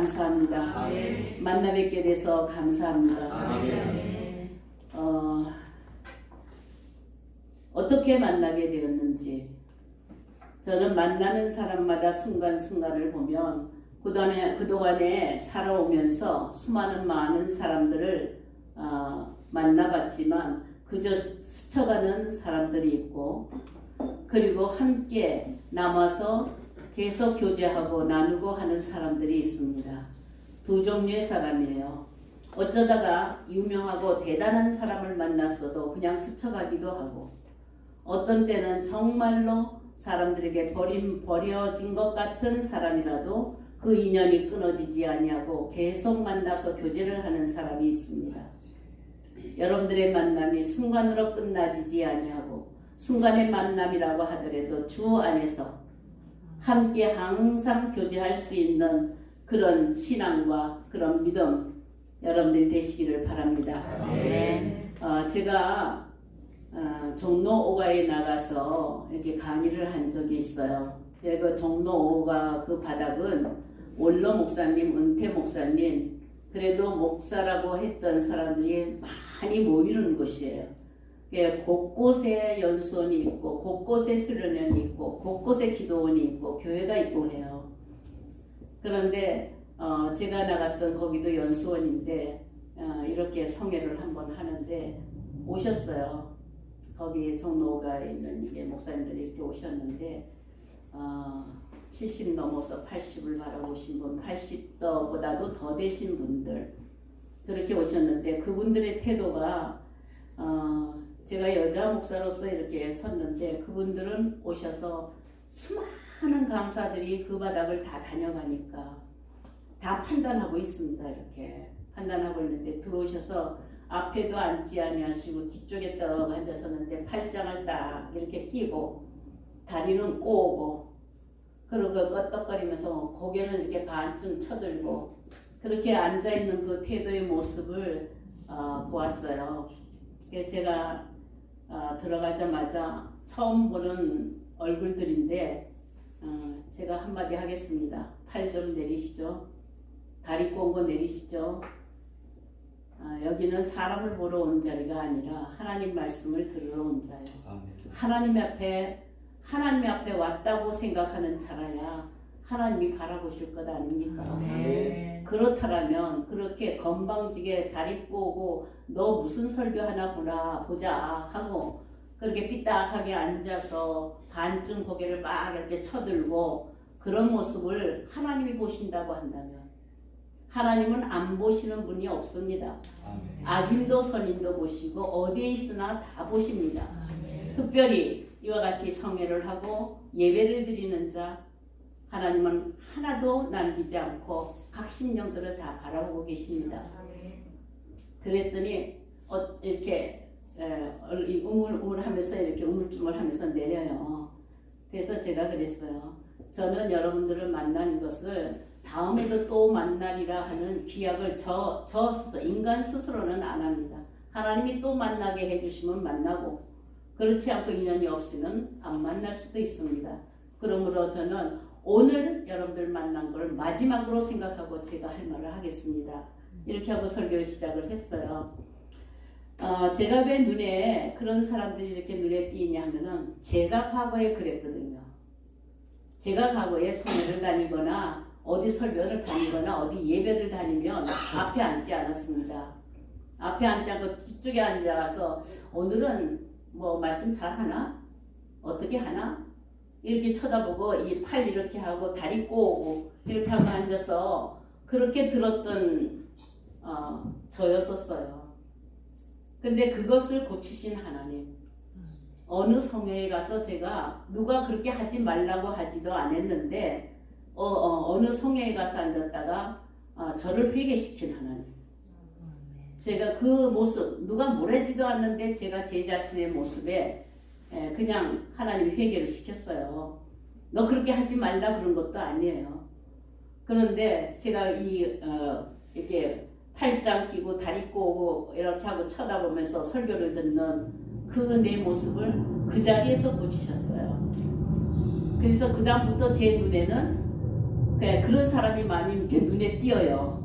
감사합니다. 아멘. 만나 뵙게 돼서 감사합니다. 아멘. 어떻게 만나게 되었는지 저는 만나는 사람마다 순간순간을 보면 그동안에 살아오면서 많은 사람들을 만나봤지만 그저 스쳐가는 사람들이 있고 그리고 함께 남아서 계속 교제하고 나누고 하는 사람들이 있습니다. 두 종류의 사람이에요. 어쩌다가 유명하고 대단한 사람을 만났어도 그냥 스쳐가기도 하고 어떤 때는 정말로 사람들에게 버려진 것 같은 사람이라도 그 인연이 끊어지지 아니하고 계속 만나서 교제를 하는 사람이 있습니다. 여러분들의 만남이 순간으로 끝나지지 아니하고 순간의 만남이라고 하더라도 주 안에서 함께 항상 교제할 수 있는 그런 신앙과 그런 믿음 여러분들이 되시기를 바랍니다. 제가 종로 5가에 나가서 이렇게 강의를 한 적이 있어요. 그 종로 5가 그 바닥은 원로 목사님, 은퇴 목사님, 그래도 목사라고 했던 사람들이 많이 모이는 곳이에요. 곳곳에 연수원이 있고, 곳곳에 수련원이 있고, 곳곳에 기도원이 있고, 교회가 있고 해요. 그런데 제가 나갔던 거기도 연수원인데 이렇게 성회를 한번 하는데 오셨어요. 거기 종로가 있는 이게 목사님들이 이렇게 오셨는데 70 넘어서 80을 바라보신 분, 80보다도 더 되신 분들 그렇게 오셨는데 그분들의 태도가 제가 여자 목사로서 이렇게 섰는데 그분들은 오셔서 수많은 강사들이 그 바닥을 다 다녀가니까 다 판단하고 있습니다. 이렇게 판단하고 있는데 들어오셔서 앞에도 앉지 아니하시고 뒤쪽에 떡 앉았었는데 팔짱을 딱 이렇게 끼고 다리는 꼬고 그리고 끄떡거리면서 고개는 이렇게 반쯤 쳐들고 그렇게 앉아있는 그 태도의 모습을 보았어요. 제가 들어가자마자 처음 보는 얼굴들인데 제가 한마디 하겠습니다. 팔 좀 내리시죠. 다리 꼬고 내리시죠. 여기는 사람을 보러 온 자리가 아니라 하나님 말씀을 들으러 온 자예요. 하나님 앞에 왔다고 생각하는 자라야 하나님이 바라보실 것 아닙니까? 그렇다면 그렇게 건방지게 다리 꼬고 너 무슨 설교하나 보자 하고 그렇게 삐딱하게 앉아서 반쯤 고개를 막 이렇게 쳐들고 그런 모습을 하나님이 보신다고 한다면 하나님은 안 보시는 분이 없습니다. 악인도 선인도 보시고 어디에 있으나 다 보십니다. 특별히 이와 같이 성회를 하고 예배를 드리는 자 하나님은 하나도 남기지 않고 각 심령들을 다 바라보고 계십니다. 그랬더니 이렇게 우물우물하면서 이렇게 우물쭈물하면서 내려요. 그래서 제가 그랬어요. 저는 여러분들을 만나는 것을 다음에도 또 만나리라 하는 기약을 저 스스로 인간 스스로는 안 합니다. 하나님이 또 만나게 해주시면 만나고 그렇지 않고 인연이 없이는 안 만날 수도 있습니다. 그러므로 저는 오늘 여러분들 만난 걸 마지막으로 생각하고 제가 할 말을 하겠습니다. 이렇게 하고 설교를 시작을 했어요. 제가 왜 눈에 그런 사람들이 이렇게 눈에 띄냐 하면은 제가 과거에 그랬거든요. 제가 과거에 성회를 다니거나 어디 설교를 다니거나 어디 예배를 다니면 앞에 앉지 않았습니다. 앞에 앉지 않고 뒤쪽에 앉아서 오늘은 뭐 말씀 잘하나? 어떻게 하나? 이렇게 쳐다보고 이 팔 이렇게 하고 다리 꼬고 이렇게 하고 앉아서 그렇게 들었던 저였었어요. 근데 그것을 고치신 하나님 어느 성회에 가서 제가 누가 그렇게 하지 말라고 하지도 않았는데 어느 성회에 가서 앉았다가 저를 회개시킨 하나님 제가 그 모습 누가 뭐랬지도 않는데 제가 제 자신의 모습에 그냥 하나님이 회개를 시켰어요. 너 그렇게 하지 말라 그런 것도 아니에요. 그런데 제가 이렇게 팔짱 끼고 다리 꼬고 이렇게 하고 쳐다보면서 설교를 듣는 그 내 모습을 그 자리에서 고치셨어요. 그래서 그 다음부터 제 눈에는 그런 사람이 많이 이렇게 눈에 띄어요.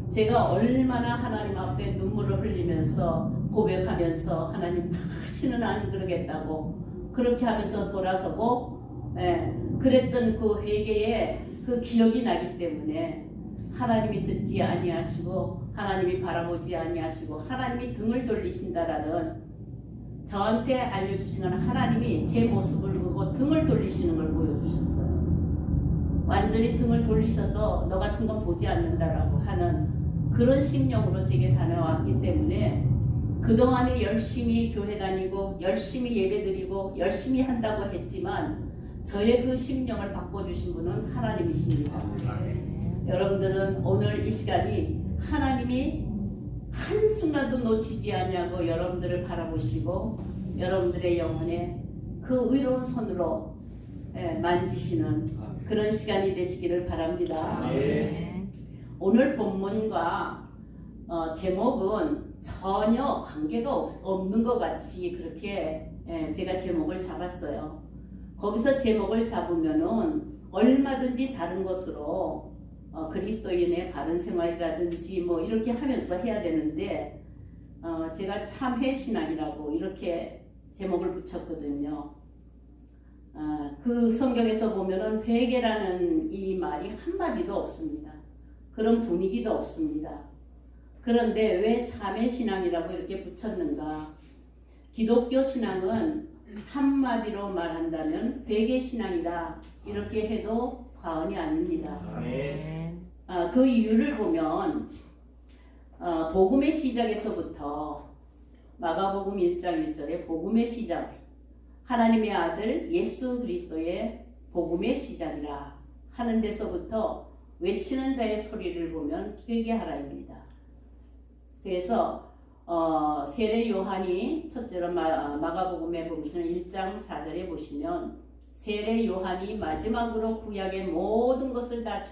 제가 얼마나 하나님 앞에 눈물을 흘리면서 고백하면서 하나님 다시는 안 그러겠다고 그렇게 하면서 돌아서고 그랬던 그 회개의 그 기억이 나기 때문에 하나님이 듣지 아니하시고 하나님이 바라보지 아니하시고 하나님이 등을 돌리신다라는 저한테 알려주시는 하나님이 제 모습을 보고 등을 돌리시는 걸 보여주셨어요. 완전히 등을 돌리셔서 너 같은 건 보지 않는다라고 하는 그런 심령으로 제게 다녀왔기 때문에 그동안에 열심히 교회 다니고 열심히 예배드리고 열심히 한다고 했지만 저의 그 심령을 바꿔주신 분은 하나님이십니다. 여러분들은 오늘 이 시간이 하나님이 한순간도 놓치지 아니하고 여러분들을 바라보시고 여러분들의 영혼에 그 의로운 손으로 만지시는 그런 시간이 되시기를 바랍니다. 오늘 본문과 제목은 전혀 관계가 없는 것 같이 그렇게 제가 제목을 잡았어요. 거기서 제목을 잡으면은 얼마든지 다른 것으로 그리스도인의 바른 생활이라든지 뭐 이렇게 하면서 해야 되는데 제가 참회신앙이라고 이렇게 제목을 붙였거든요. 그 성경에서 보면은 회개라는 이 말이 한마디도 없습니다. 그런 분위기도 없습니다. 그런데 왜 참회신앙이라고 이렇게 붙였는가? 기독교 신앙은 한마디로 말한다면 회개신앙이다 이렇게 해도 과언이 아닙니다. 그 이유를 보면 복음의 시작에서부터 마가복음 1장 1절에 복음의 시작 하나님의 아들 예수 그리스도의 복음의 시작이라 하는 데서부터 외치는 자의 소리를 보면 회개하라입니다. 그래서 세례 요한이 첫째로 마가복음에 보시면 1장 4절에 보시면 세례 요한이 마지막으로 구약의 모든 것을 다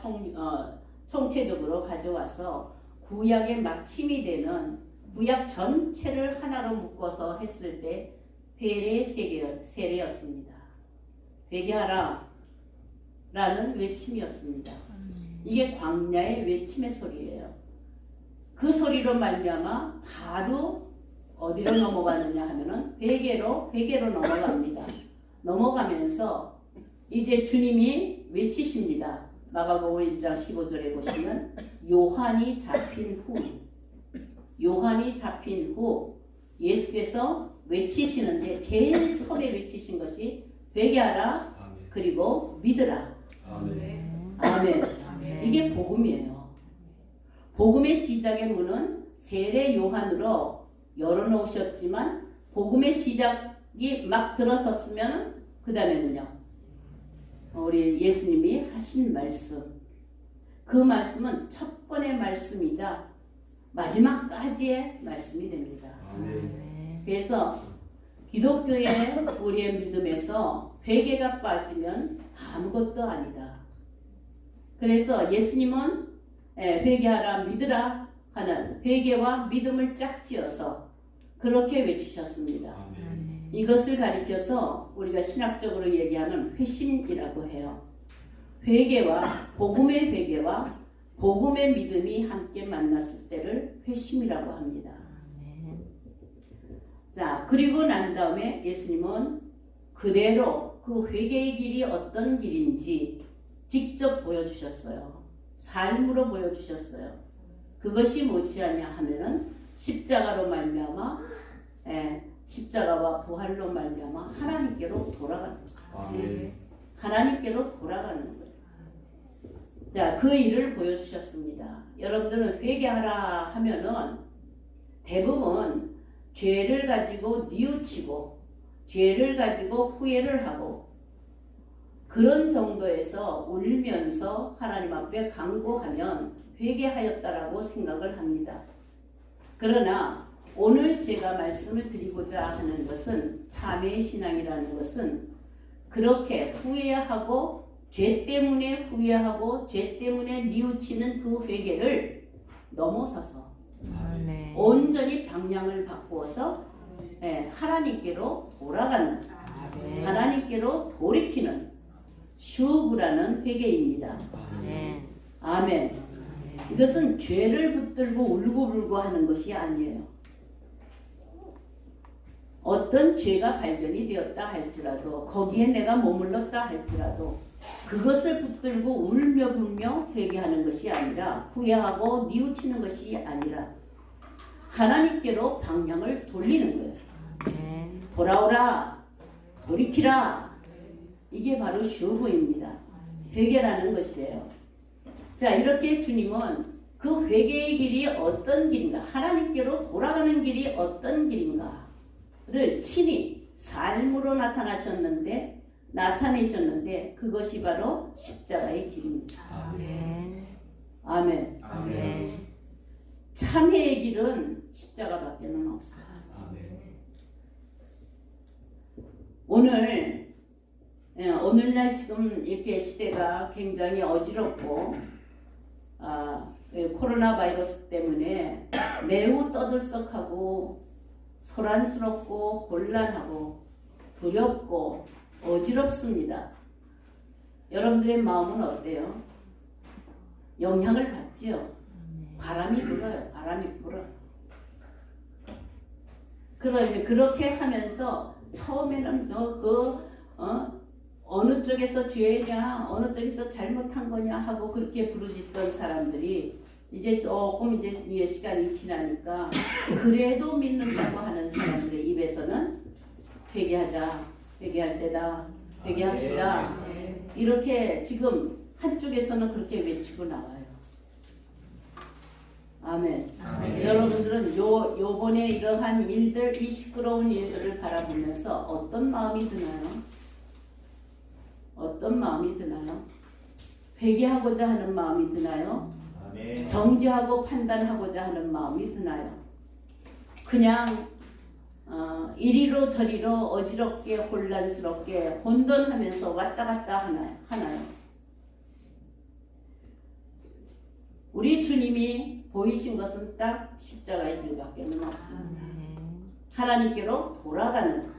총체적으로 가져와서 구약의 마침이 되는 구약 전체를 하나로 묶어서 했을 때 회개의 세례였습니다. 회개하라 라는 외침이었습니다. 이게 광야의 외침의 소리예요. 그 소리로 말미암아 바로 어디로 넘어가느냐 하면은 회개로 넘어갑니다. 넘어가면서 이제 주님이 외치십니다. 마가복음 1장 15절에 보시면 요한이 잡힌 후 예수께서 외치시는데 제일 처음에 외치신 것이 회개하라 그리고 믿으라. 아멘. 이게 복음이에요. 복음의 시작의 문은 세례 요한으로 열어놓으셨지만 복음의 시작이 막 들어섰으면 그 다음에는요. 우리 예수님이 하신 말씀 그 말씀은 첫 번의 말씀이자 마지막까지의 말씀이 됩니다. 그래서 기독교의 우리의 믿음에서 회개가 빠지면 아무것도 아니다. 그래서 예수님은 회개하라 믿으라 하는 회개와 믿음을 짝지어서 그렇게 외치셨습니다. 이것을 가리켜서 우리가 신학적으로 얘기하는 회심이라고 해요. 회개와 복음의 믿음이 함께 만났을 때를 회심이라고 합니다. 자, 그리고 난 다음에 예수님은 그대로 그 회개의 길이 어떤 길인지 직접 보여주셨어요. 삶으로 보여주셨어요. 그것이 무엇이냐 하면은 십자가로 말미암아 십자가와 부활로 말미암아 하나님께로 돌아가는 거예요. 하나님께로 돌아가는 거예요. 자, 그 일을 보여주셨습니다. 여러분들은 회개하라 하면은 대부분 죄를 가지고 뉘우치고 죄를 가지고 후회를 하고 그런 정도에서 울면서 하나님 앞에 간구하면 회개하였다라고 생각을 합니다. 그러나 오늘 제가 말씀을 드리고자 하는 것은 참회의 신앙이라는 것은 그렇게 후회하고 죄 때문에 후회하고 죄 때문에 뉘우치는 그 회개를 넘어서서 온전히 방향을 바꾸어서 하나님께로 돌아가는 하나님께로 돌이키는 슈브라는 회개입니다. 아멘. 이것은 죄를 붙들고 울고불고 하는 것이 아니에요. 어떤 죄가 발견이 되었다 할지라도 거기에 내가 머물렀다 할지라도 그것을 붙들고 울며불며 회개하는 것이 아니라 후회하고 뉘우치는 것이 아니라 하나님께로 방향을 돌리는 거예요. 돌아오라, 돌이키라. 이게 바로 슈브입니다. 회개라는 것이에요. 자, 이렇게 주님은 그 회개의 길이 어떤 길인가, 하나님께로 돌아가는 길이 어떤 길인가를 친히 삶으로 나타내셨는데 그것이 바로 십자가의 길입니다. 아멘. 참회의 길은 십자가밖에는 없어요. 오늘날 지금 이렇게 시대가 굉장히 어지럽고 코로나 바이러스 때문에 매우 떠들썩하고 소란스럽고 곤란하고 두렵고 어지럽습니다. 여러분들의 마음은 어때요? 영향을 받지요? 바람이 불어요. 바람이 불어요. 그런데 그렇게 하면서 처음에는 어느 쪽에서 죄냐, 어느 쪽에서 잘못한 거냐 하고 그렇게 부르짖던 사람들이 이제 조금 이제 시간이 지나니까 그래도 믿는다고 하는 사람들의 입에서는 회개하자, 회개할 때다, 회개합시다. 이렇게 지금 한쪽에서는 그렇게 외치고 나와요. 아멘. 여러분들은 요번에 이러한 일들, 이 시끄러운 일들을 바라보면서 어떤 마음이 드나요? 어떤 마음이 드나요? 회개하고자 하는 마음이 드나요? 아멘. 정죄하고 판단하고자 하는 마음이 드나요? 그냥 이리로 저리로 어지럽게 혼란스럽게 혼돈하면서 왔다 갔다 하나요? 우리 주님이 보이신 것은 딱 십자가의 길밖에는 없습니다. 하나님께로 돌아가는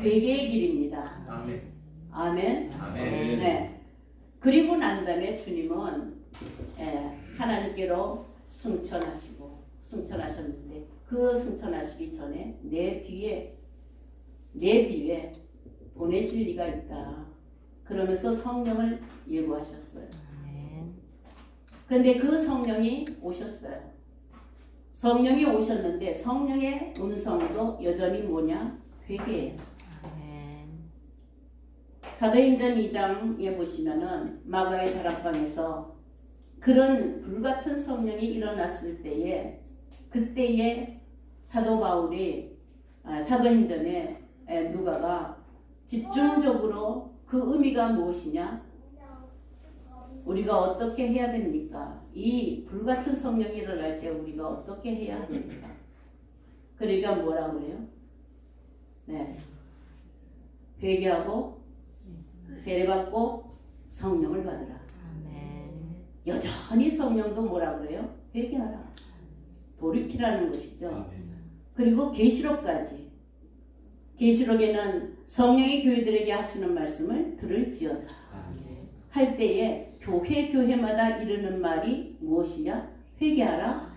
회개의 길입니다. 아멘. 네. 그리고 난 다음에 주님은 하나님께로 승천하셨는데 그 승천하시기 전에 내 뒤에 보내실 리가 있다. 그러면서 성령을 예고하셨어요. 그런데 그 성령이 오셨어요. 성령이 오셨는데 성령의 음성도 여전히 뭐냐? 회개예요. 사도행전 2장에 보시면은 마가의 다락방에서 그런 불같은 성령이 일어났을 때에 그때에 사도 바울이 사도행전에 누가가 집중적으로 그 의미가 무엇이냐? 우리가 어떻게 해야 됩니까? 이 불같은 성령이 일어날 때 우리가 어떻게 해야 합니까? 그러니까 뭐라 그래요? 네. 회개하고 세례받고 성령을 받으라. 여전히 성령도 뭐라 그래요? 회개하라. 돌이키라는 것이죠. 그리고 계시록까지. 계시록에는 성령이 교회들에게 하시는 말씀을 들을지어다. 할 때에 교회마다 이르는 말이 무엇이냐? 회개하라.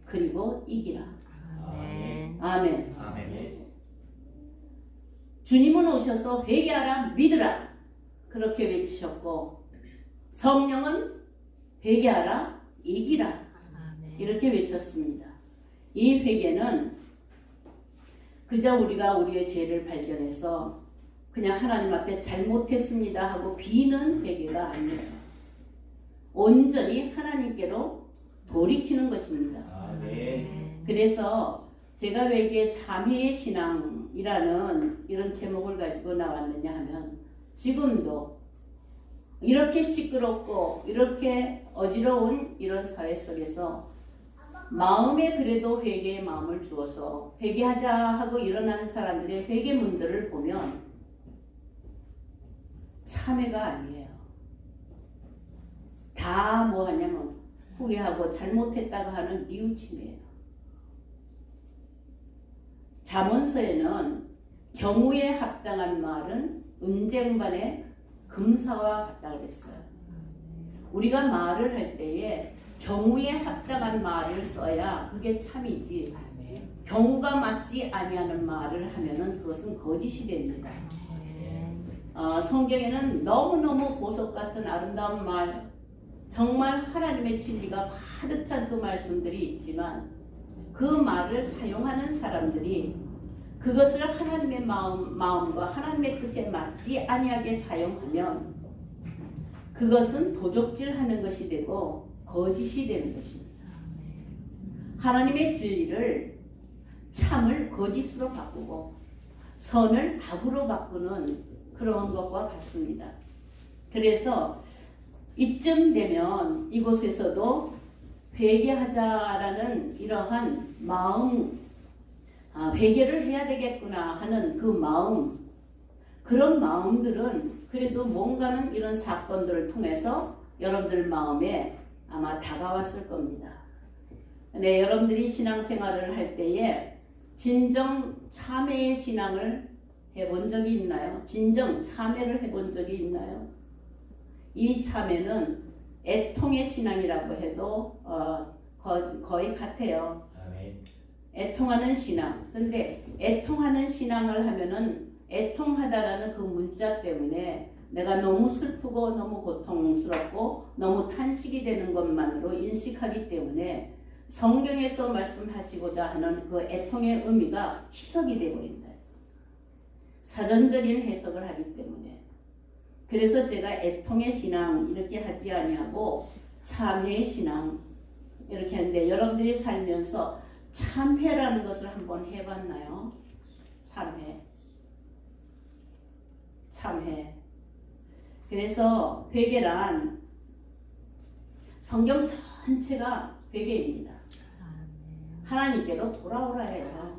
그리고 이기라. 아멘. 주님은 오셔서 회개하라, 믿으라. 그렇게 외치셨고 성령은 회개하라, 이기라. 이렇게 외쳤습니다. 이 회개는 그저 우리가 우리의 죄를 발견해서 그냥 하나님한테 잘못했습니다 하고 비는 회개가 아니에요. 온전히 하나님께로 돌이키는 것입니다. 그래서 제가 왜 이게 참회의 신앙이라는 이런 제목을 가지고 나왔느냐 하면 지금도 이렇게 시끄럽고 이렇게 어지러운 이런 사회 속에서 마음에 그래도 회개의 마음을 주어서 회개하자 하고 일어나는 사람들의 회개문들을 보면 참회가 아니에요. 다 뭐 하냐면 후회하고 잘못했다고 하는 뉘우침이에요. 잠언서에는 경우에 합당한 말은 은쟁반에 금사와 같다 그랬어요. 우리가 말을 할 때에 경우에 합당한 말을 써야 그게 참이지, 경우가 맞지 아니하는 말을 하면은 그것은 거짓이 됩니다. 성경에는 너무너무 보석 같은 아름다운 말, 정말 하나님의 진리가 가득 찬 그 말씀들이 있지만 그 말을 사용하는 사람들이 그것을 하나님의 마음과 하나님의 뜻에 맞지 아니하게 사용하면 그것은 도적질하는 것이 되고 거짓이 되는 것입니다. 하나님의 진리를 참을 거짓으로 바꾸고 선을 악으로 바꾸는 그런 것과 같습니다. 그래서 이쯤 되면 이곳에서도 회개하자라는 이러한 마음, 회개를 해야 되겠구나 하는 그 마음, 그런 마음들은 그래도 뭔가는 이런 사건들을 통해서 여러분들 마음에 아마 다가왔을 겁니다. 네, 여러분들이 신앙생활을 할 때에 진정 참회의 신앙을 해본 적이 있나요? 진정 참회를 해본 적이 있나요? 이 참회는 애통의 신앙이라고 해도 거의 같아요. 애통하는 신앙. 근데 애통하는 신앙을 하면은 애통하다라는 그 문자 때문에 내가 너무 슬프고 너무 고통스럽고 너무 탄식이 되는 것만으로 인식하기 때문에 성경에서 말씀하시고자 하는 그 애통의 의미가 희석이 되어버린다. 사전적인 해석을 하기 때문에. 그래서 제가 애통의 신앙 이렇게 하지 아니하고 참회의 신앙 이렇게 했는데 여러분들이 살면서 참회라는 것을 한번 해봤나요? 참회. 그래서 회개란 성경 전체가 회개입니다. 하나님께로 돌아오라 해요.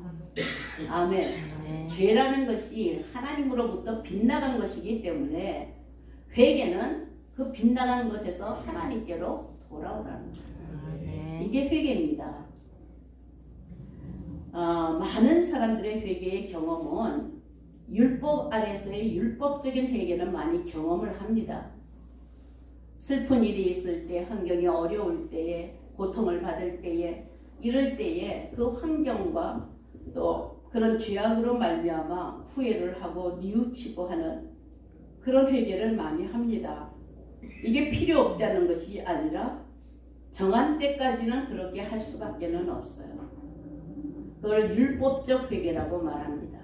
아멘. 죄라는 것이 하나님으로부터 빗나간 것이기 때문에 회개는 그 빗나간 것에서 하나님께로 돌아오라는 거예요. 이게 회개입니다. 많은 사람들의 회개의 경험은 율법 아래서의 율법적인 회개는 많이 경험을 합니다. 슬픈 일이 있을 때, 환경이 어려울 때에, 고통을 받을 때에, 이럴 때에 그 환경과 또 그런 죄악으로 말미암아 후회를 하고 뉘우치고 하는 그런 회개를 많이 합니다. 이게 필요 없다는 것이 아니라 정한 때까지는 그렇게 할 수밖에는 없어요. 그걸 율법적 회개라고 말합니다.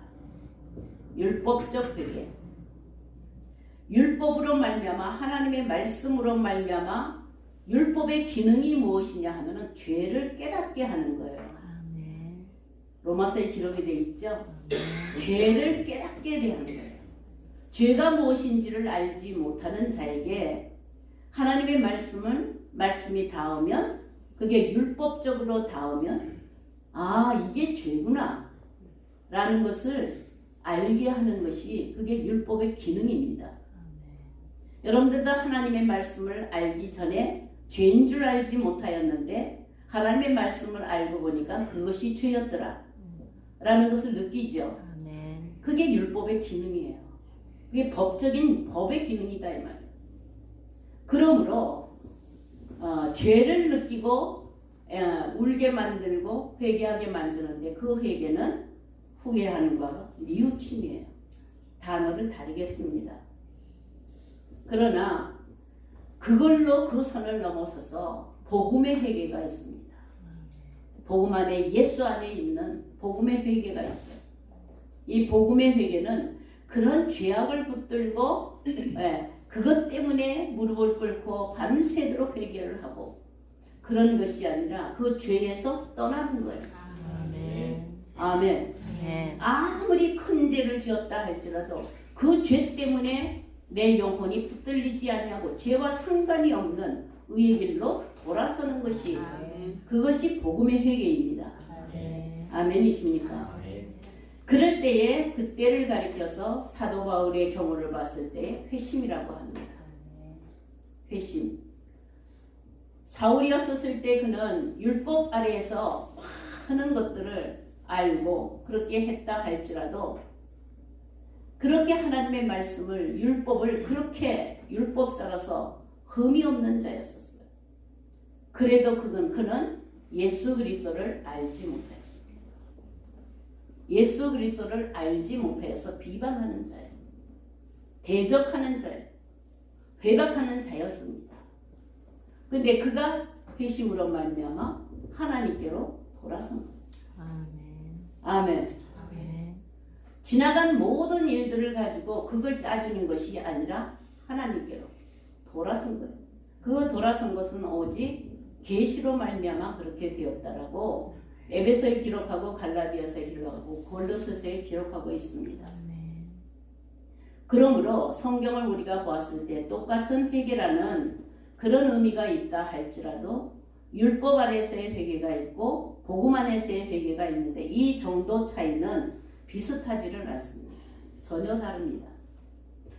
율법적 회개. 율법으로 말미암아 하나님의 말씀으로 말미암아 율법의 기능이 무엇이냐 하면은 죄를 깨닫게 하는 거예요. 로마서에 기록이 되어 있죠. 죄를 깨닫게 하는 거예요. 죄가 무엇인지를 알지 못하는 자에게 하나님의 말씀이 닿으면 그게 율법적으로 닿으면 이게 죄구나 라는 것을 알게 하는 것이 그게 율법의 기능입니다. 여러분들도 하나님의 말씀을 알기 전에 죄인 줄 알지 못하였는데 하나님의 말씀을 알고 보니까 그것이 죄였더라 라는 것을 느끼죠. 그게 율법의 기능이에요. 그게 법의 기능이다 이 말이에요. 그러므로 죄를 느끼고 울게 만들고 회개하게 만드는데 그 회개는 후회하는 거 뉘우침이에요. 단어를 다르겠습니다. 그러나 그걸로 그 선을 넘어서서 복음의 회개가 있습니다. 복음 안에 예수 안에 있는 복음의 회개가 있어요. 이 복음의 회개는 그런 죄악을 붙들고 그것 때문에 무릎을 꿇고 밤새도록 회개를 하고 그런 것이 아니라 그 죄에서 떠나는 거예요. 아멘. 아무리 큰 죄를 지었다 할지라도 그 죄 때문에 내 영혼이 붙들리지 아니하고 죄와 상관이 없는 의의 길로 돌아서는 것이 그것이 복음의 회개입니다. 아멘이십니까? 그럴 때에 그때를 가리켜서 사도 바울의 경우를 봤을 때 회심이라고 합니다. 회심. 사울이었을 때 그는 율법 아래에서 많은 것들을 알고 그렇게 했다 할지라도 그렇게 하나님의 말씀을 율법을 그렇게 율법사로서 흠이 없는 자였었어요. 그래도 그는 예수 그리스도를 알지 못하였습니다. 예수 그리스도를 알지 못하여서 비방하는 자예요. 대적하는 자예요. 회박하는 자였습니다. 근데 그가 회심으로 말미암아 하나님께로 돌아선 거예요. 아멘. 아멘. 지나간 모든 일들을 가지고 그걸 따지는 것이 아니라 하나님께로 돌아선 거예요. 그 돌아선 것은 오직 계시로 말미암아 그렇게 되었다라고 에베소에 기록하고 갈라디아서에 기록하고 골로새서에 기록하고 있습니다. 그러므로 성경을 우리가 보았을 때 똑같은 회개라는 그런 의미가 있다 할지라도 율법 아래서의 회개가 있고 복음 안에서의 회개가 있는데 이 정도 차이는 비슷하지를 않습니다. 전혀 다릅니다.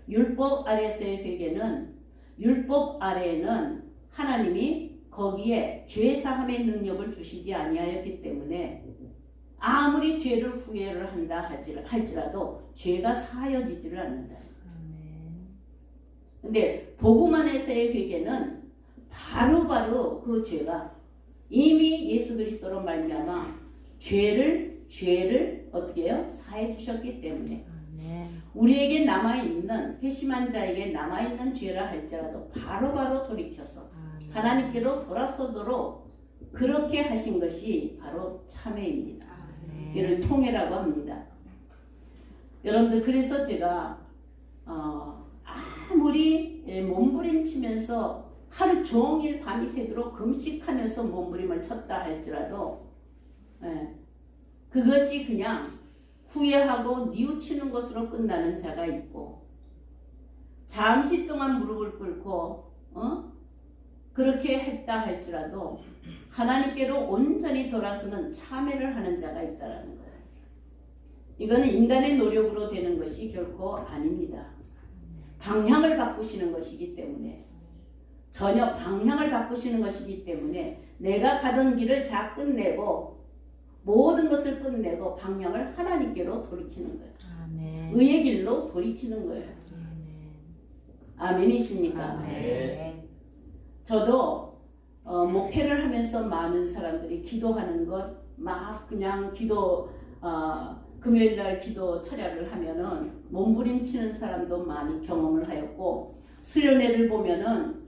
율법 아래서의 회개는 율법 아래에는 하나님이 거기에 죄사함의 능력을 주시지 아니하였기 때문에 아무리 죄를 후회를 한다 할지라도 죄가 사하여지지를 않는다. 근데 복음 안에서의 회개는 바로바로 그 죄가 이미 예수 그리스도로 말미암아 죄를 어떻게 해요? 사해 주셨기 때문에 우리에게 남아있는 회심한 자에게 남아있는 죄라 할지라도 바로바로 돌이켜서 하나님께로 돌아서도록 그렇게 하신 것이 바로 참회입니다. 이를 통회라고 합니다. 여러분들 그래서 제가 아무리 몸부림치면서 하루 종일 밤이 새도록 금식하면서 몸부림을 쳤다 할지라도 그것이 그냥 후회하고 뉘우치는 것으로 끝나는 자가 있고 잠시 동안 무릎을 꿇고 그렇게 했다 할지라도 하나님께로 온전히 돌아서는 참회를 하는 자가 있다는 거예요. 이거는 인간의 노력으로 되는 것이 결코 아닙니다. 방향을 바꾸시는 것이기 때문에 전혀 방향을 바꾸시는 것이기 때문에 내가 가던 길을 다 끝내고 모든 것을 끝내고 방향을 하나님께로 돌이키는 거예요. 아멘. 의의 길로 돌이키는 거예요. 아멘이십니까? 아멘. 저도 목회를 하면서 많은 사람들이 기도하는 것 막 그냥 금요일날 기도 철야를 하면은 몸부림치는 사람도 많이 경험을 하였고 수련회를 보면은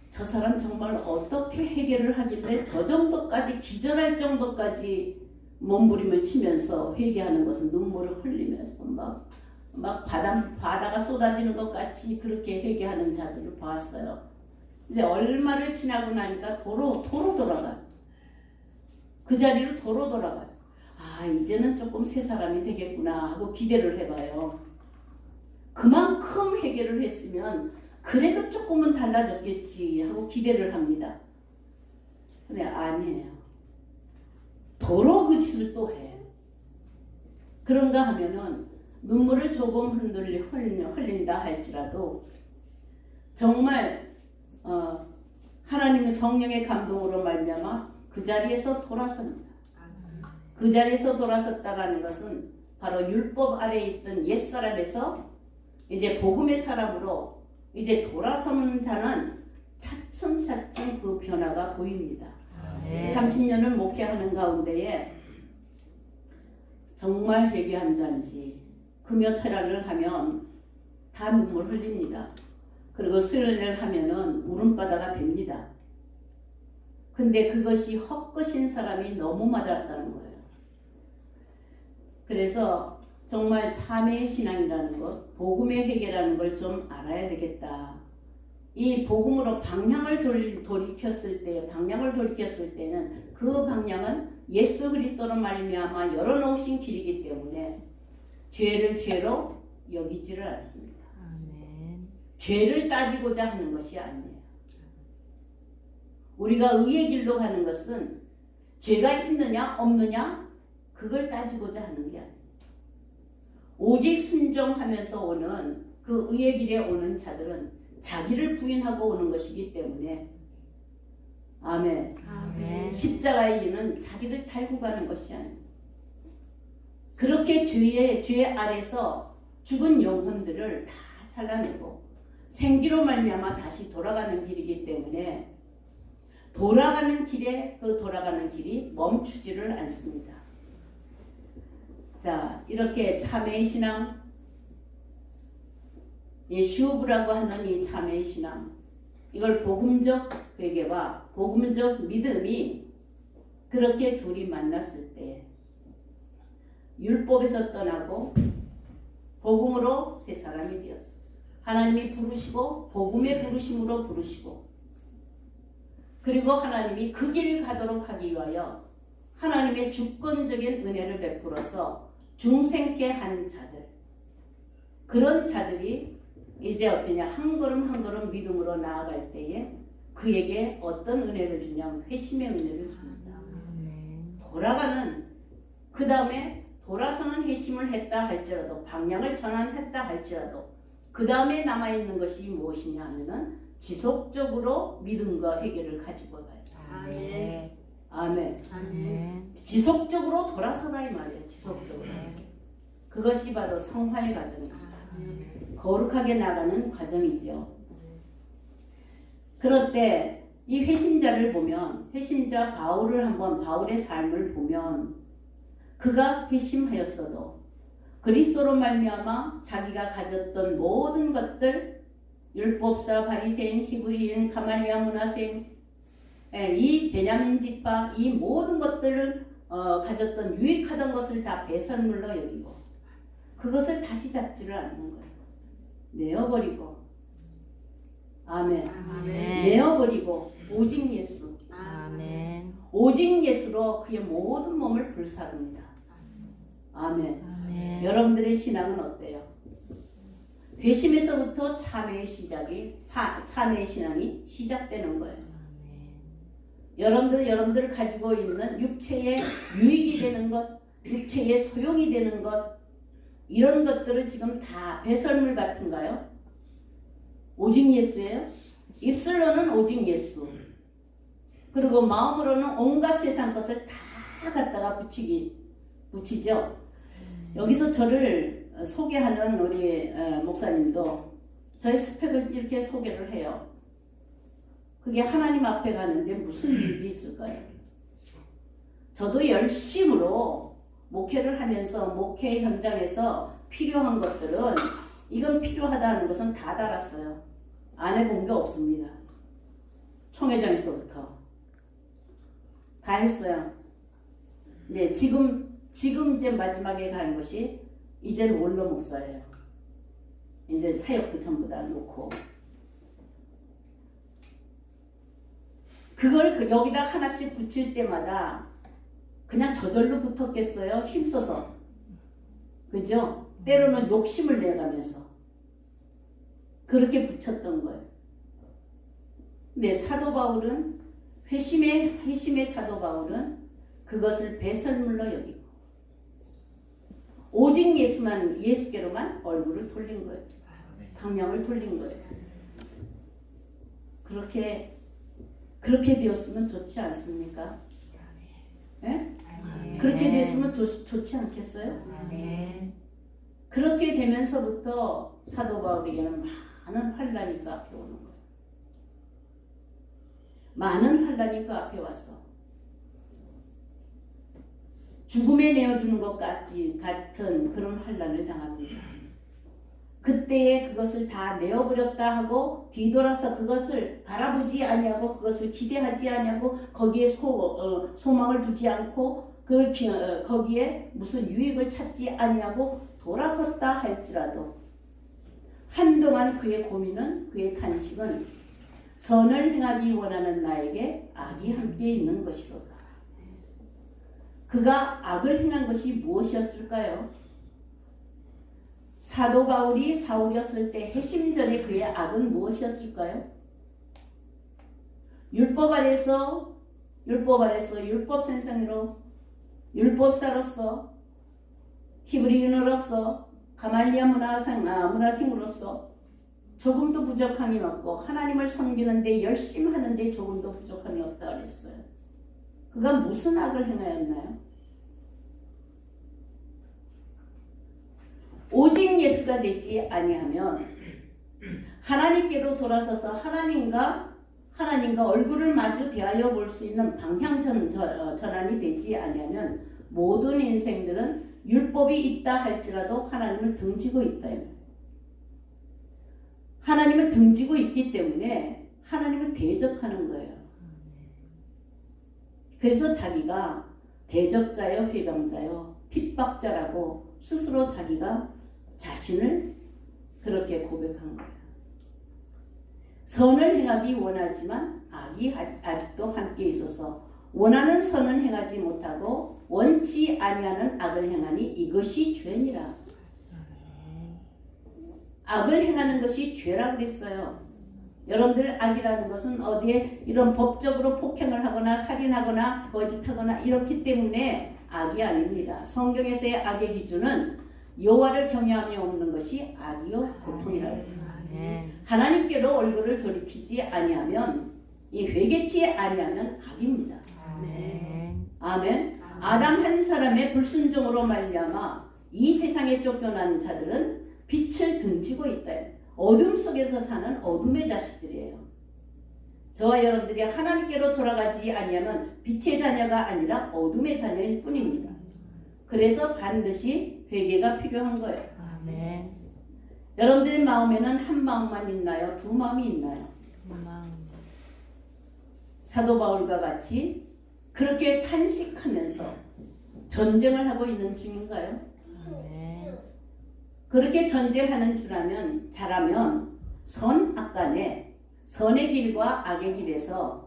저 사람 정말 어떻게 해결을 하길래 저 정도까지 기절할 정도까지 몸부림을 치면서 회개하는 것은 눈물을 흘리면서 막 바다가 쏟아지는 것 같이 그렇게 회개하는 자들을 봤어요. 이제 얼마를 지나고 나니까 도로 돌아가요. 그 자리로 도로 돌아가요. 아 이제는 조금 새 사람이 되겠구나 하고 기대를 해봐요. 그만큼 회개를 했으면 그래도 조금은 달라졌겠지 하고 기대를 합니다. 근데 아니에요. 도로 그 짓을 또 해. 그런가 하면은 눈물을 조금 흘린다 할지라도 정말 하나님의 성령의 감동으로 말미암아 그 자리에서 돌아선 자. 그 자리에서 돌아섰다라는 것은 바로 율법 아래에 있던 옛사람에서 이제 복음의 사람으로 이제 돌아서는 자는 차츰차츰 그 변화가 보입니다. 30년을 목회하는 가운데에 정말 회개한 자인지 금요 철야를 하면 다 눈물 흘립니다. 그리고 수련회를 하면은 울음바다가 됩니다. 근데 그것이 헛것인 사람이 너무 많았다는 거예요. 그래서 정말 참회의 신앙이라는 것, 복음의 회개라는 걸 좀 알아야 되겠다. 이 복음으로 방향을 돌이켰을 때는 그 방향은 예수 그리스도로 말미암아 열어놓으신 길이기 때문에 죄를 죄로 여기지를 않습니다. 아멘. 죄를 따지고자 하는 것이 아니에요. 우리가 의의 길로 가는 것은 죄가 있느냐 없느냐 그걸 따지고자 하는 게 아니에요. 오직 순종하면서 오는 그 의의 길에 오는 자들은 자기를 부인하고 오는 것이기 때문에 아멘. 아멘. 십자가의 이유는 자기를 달고 가는 것이 아니에요. 그렇게 죄 아래서 죽은 영혼들을 다 잘라내고 생기로 말미암아 다시 돌아가는 길이기 때문에 돌아가는 길에 그 돌아가는 길이 멈추지를 않습니다. 자, 이렇게 참회의 신앙, 이 슈브라고 하는 이 참회의 신앙, 이걸 복음적 회개와 복음적 믿음이 그렇게 둘이 만났을 때 율법에서 떠나고 복음으로 새 사람이 되었어. 하나님이 부르시고 복음의 부르심으로 부르시고 그리고 하나님이 그 길을 가도록 하기 위하여 하나님의 주권적인 은혜를 베풀어서 중생케 한 자들, 그런 자들이 이제 어떠냐, 한 걸음 한 걸음 믿음으로 나아갈 때에 그에게 어떤 은혜를 주냐, 회심의 은혜를 줍니다. 돌아가는, 그 다음에 돌아서는 회심을 했다 할지라도, 방향을 전환했다 할지라도 그 다음에 남아있는 것이 무엇이냐 하면은 지속적으로 믿음과 회개를 가지고 가야 돼. 아멘. 아멘. 지속적으로 돌아서라 이 말이에요. 지속적으로. 그것이 바로 성화의 과정입니다. 거룩하게 나가는 과정이죠. 그럴 때 이 회심자를 보면, 회심자 바울의 삶을 보면 그가 회심하였어도 그리스도로 말미암아 자기가 가졌던 모든 것들, 율법사, 바리새인, 히브리인, 가말리아 문화생, 이 베냐민 지파, 이 모든 것들을 가졌던 유익하던 것을 다 배설물로 여기고 그것을 다시 잡지를 않는 거예요. 내어버리고, 아멘. 아멘. 내어버리고 오직 예수, 아멘. 오직 예수로 그의 모든 몸을 불사릅니다. 아멘. 아멘. 여러분들의 신앙은 어때요? 회심에서부터 참회의 신앙이 시작되는 거예요. 여러분들 가지고 있는 육체의 유익이 되는 것, 육체의 소용이 되는 것, 이런 것들을 지금 다 배설물 같은가요? 오직 예수예요? 입술로는 오직 예수, 그리고 마음으로는 온갖 세상 것을 다 갖다가 붙이죠. 여기서 저를 소개하는 우리 목사님도 저의 스펙을 이렇게 소개를 해요. 그게 하나님 앞에 가는데 무슨 일이 있을까요? 저도 열심으로 목회를 하면서 목회 현장에서 필요한 것들은 이건 필요하다는 것은 다 달았어요. 안 해본 게 없습니다. 총회장에서부터 다 했어요. 네, 지금 이제 마지막에 가는 것이 이제는 원로 목사예요. 이제 사역도 전부 다 놓고 그걸 여기다 하나씩 붙일 때마다 그냥 저절로 붙었겠어요? 힘써서. 그죠? 때로는 욕심을 내가면서 그렇게 붙였던 거예요. 근데 사도 바울은 회심의 사도 바울은 그것을 배설물로 여기고 오직 예수께로만 얼굴을 돌린 거예요. 방향을 돌린 거예요. 그렇게 되었으면 좋지 않습니까? 예? 그렇게 됐으면 좋지 않겠어요? 그렇게 되면서부터 사도 바울에게는 많은 환란이 그 앞에 오는 거예요. 많은 환란이 그 앞에 와서 죽음에 내어주는 것 같은 그런 환란을 당합니다. 그때에 그것을 다 내어버렸다 하고 뒤돌아서 그것을 바라보지 아니하고 그것을 기대하지 아니하고 거기에 소망을 두지 않고 거기에 무슨 유익을 찾지 아니하고 돌아섰다 할지라도 한동안 그의 고민은, 그의 탄식은 선을 행하기 원하는 나에게 악이 함께 있는 것이로다. 그가 악을 행한 것이 무엇이었을까요? 사도 바울이 사울이었을 때 회심 전에 그의 악은 무엇이었을까요? 율법 아래서 율법 선생으로, 율법사로서, 히브리인으로서, 가말리아 문화생으로서 조금도 부족함이 없고 하나님을 섬기는데 열심히 하는데 조금도 부족함이 없다 그랬어요. 그가 무슨 악을 행하였나요? 오직 예수가 되지 아니하면 하나님께로 돌아서서 하나님과 얼굴을 마주 대하여 볼 수 있는 방향 전환이 되지 아니하면 모든 인생들은 율법이 있다 할지라도 하나님을 등지고 있다. 하나님을 등지고 있기 때문에 하나님을 대적하는 거예요. 그래서 자기가 대적자요, 회방자요, 핍박자라고 스스로 자기가 자신을 그렇게 고백한 거예요. 선을 행하기 원하지만 악이 아직도 함께 있어서 원하는 선은 행하지 못하고 원치 아니하는 악을 행하니 이것이 죄니라. 악을 행하는 것이 죄라 그랬어요. 여러분들 악이라는 것은 어디에 이런 법적으로 폭행을 하거나 살인하거나 거짓하거나 이렇기 때문에 악이 아닙니다. 성경에서의 악의 기준은 여호와를 경외함이 없는 것이 악이요 고통이라 그랬어요. 하나님께로 얼굴을 돌이키지 아니하면 이 회개치 아니하면 악입니다. 아멘. 아담 한 사람의 불순종으로 말미암아 이 세상에 쫓겨난 자들은 빛을 등지고 있다. 어둠 속에서 사는 어둠의 자식들이에요. 저와 여러분들이 하나님께로 돌아가지 아니하면 빛의 자녀가 아니라 어둠의 자녀일 뿐입니다. 그래서 반드시 회개가 필요한 거예요. 아멘. 여러분들의 마음에는 한 마음만 있나요? 두 마음이 있나요? 사도 바울과 같이 그렇게 탄식하면서 전쟁을 하고 있는 중인가요? 아멘. 그렇게 전쟁하는 잘하면 선악 간에 선의 길과 악의 길에서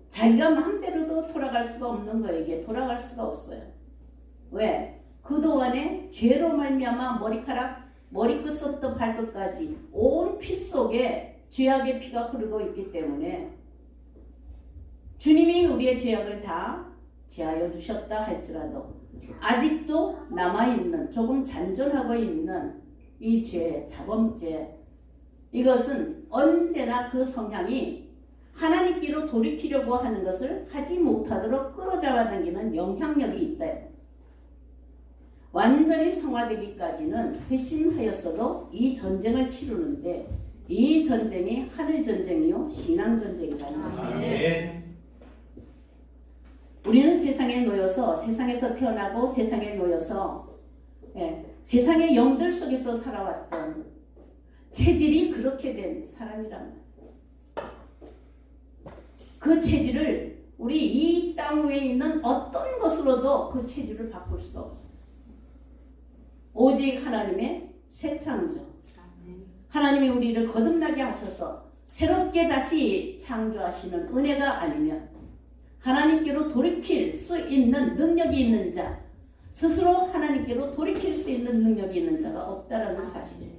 자기가 마음대로도 돌아갈 수가 없는 거에게 돌아갈 수가 없어요. 왜? 그동안에 죄로 말미암아 머리끝부터 발끝까지 온 피 속에 죄악의 피가 흐르고 있기 때문에 주님이 우리의 죄악을 다 제하여 주셨다 할지라도 아직도 남아있는 조금 잔존하고 있는 이 죄, 자범죄, 이것은 언제나 그 성향이 하나님께로 돌이키려고 하는 것을 하지 못하도록 끌어잡아당기는 영향력이 있다. 완전히 성화되기까지는 회심하였어도 이 전쟁을 치르는데 이 전쟁이 하늘 전쟁이요 신앙 전쟁이라는 것이에요. 우리는 세상에 놓여서 세상에서 태어나고 세상에 놓여서 세상의 영들 속에서 살아왔던 체질이 그렇게 된 사람이란 말이에요. 그 체질을 우리 이 땅 위에 있는 어떤 것으로도 그 체질을 바꿀 수가 없어요. 오직 하나님의 새 창조. 하나님이 우리를 거듭나게 하셔서 새롭게 다시 창조하시는 은혜가 아니면 하나님께로 돌이킬 수 있는 능력이 있는 자, 스스로 하나님께로 돌이킬 수 있는 능력이 있는 자가 없다라는 사실이에요.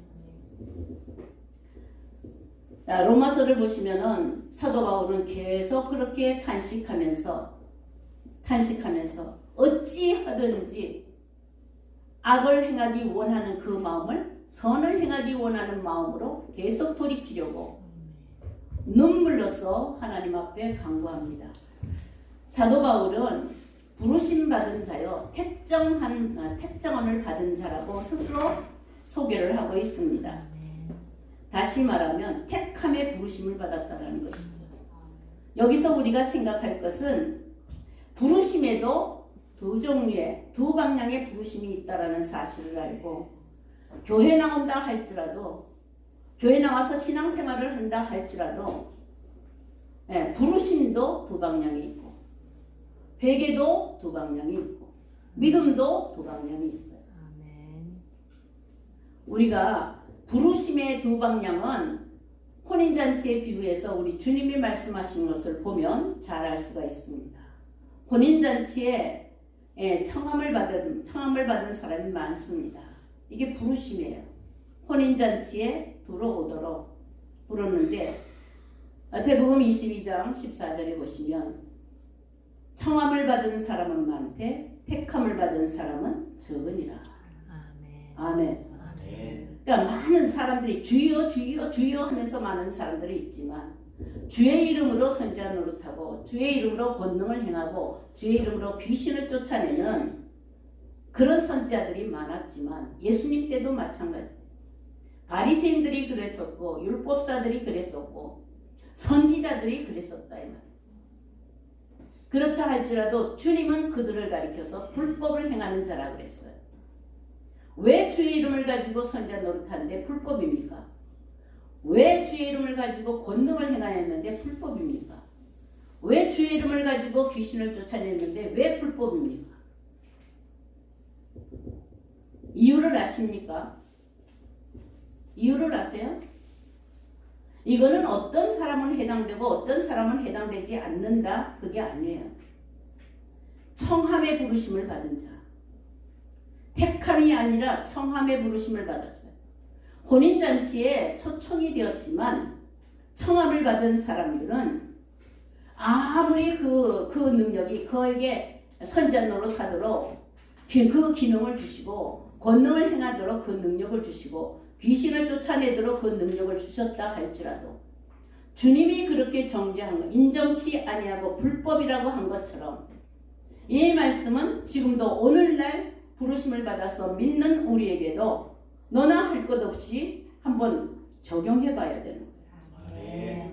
로마서를 보시면은 사도 바울은 계속 그렇게 탄식하면서 어찌하든지 악을 행하기 원하는 그 마음을 선을 행하기 원하는 마음으로 계속 돌이키려고 눈물로써 하나님 앞에 간구합니다. 사도 바울은 부르심 받은 자요 택정함을 받은 자라고 스스로 소개를 하고 있습니다. 다시 말하면 택함의 부르심을 받았다는 것이죠. 여기서 우리가 생각할 것은 부르심에도 두 종류의 두 방향의 부르심이 있다라는 사실을 알고 교회 나온다 할지라도 교회 나와서 신앙생활을 한다 할지라도 부르심도 두 방향이 있고 회개도 두 방향이 있고 믿음도 두 방향이 있어요. 우리가 부르심의 두 방향은 혼인잔치에 비유해서 우리 주님이 말씀하신 것을 보면 잘 알 수가 있습니다. 혼인잔치에 청함을 받은 사람이 많습니다. 이게 부르심이에요. 혼인잔치에 들어오도록 부르는데 마태복음 22장 14절에 보시면 청함을 받은 사람은 많되 택함을 받은 사람은 적으니라. 아멘. 그러니까 많은 사람들이 주여 주여 주여 하면서 많은 사람들이 있지만 주의 이름으로 선지자 노릇하고 주의 이름으로 권능을 행하고 주의 이름으로 귀신을 쫓아내는 그런 선지자들이 많았지만 예수님 때도 마찬가지. 바리새인들이 그랬었고 율법사들이 그랬었고 선지자들이 그랬었다 이 말이에요. 그렇다 할지라도 주님은 그들을 가리켜서 불법을 행하는 자라 그랬어요. 왜 주의 이름을 가지고 선지자 노릇하는데 불법입니까? 왜 주의 이름을 가지고 권능을 행하였는데 불법입니까? 왜 주의 이름을 가지고 귀신을 쫓아냈는데 왜 불법입니까? 이유를 아십니까? 이유를 아세요? 이거는 어떤 사람은 해당되고 어떤 사람은 해당되지 않는다 그게 아니에요. 청함의 부르심을 받은 자, 택함이 아니라 청함의 부르심을 받았어요. 혼인잔치에 초청이 되었지만 청함을 받은 사람들은 아무리 그 능력이 그에게 선지자 노릇하도록 그 기능을 주시고 권능을 행하도록 그 능력을 주시고 귀신을 쫓아내도록 그 능력을 주셨다 할지라도 주님이 그렇게 정죄한 것, 인정치 아니하고 불법이라고 한 것처럼 이 말씀은 지금도 오늘날 부르심을 받아서 믿는 우리에게도 너나 할 것 없이 한번 적용해 봐야 되는 거예요.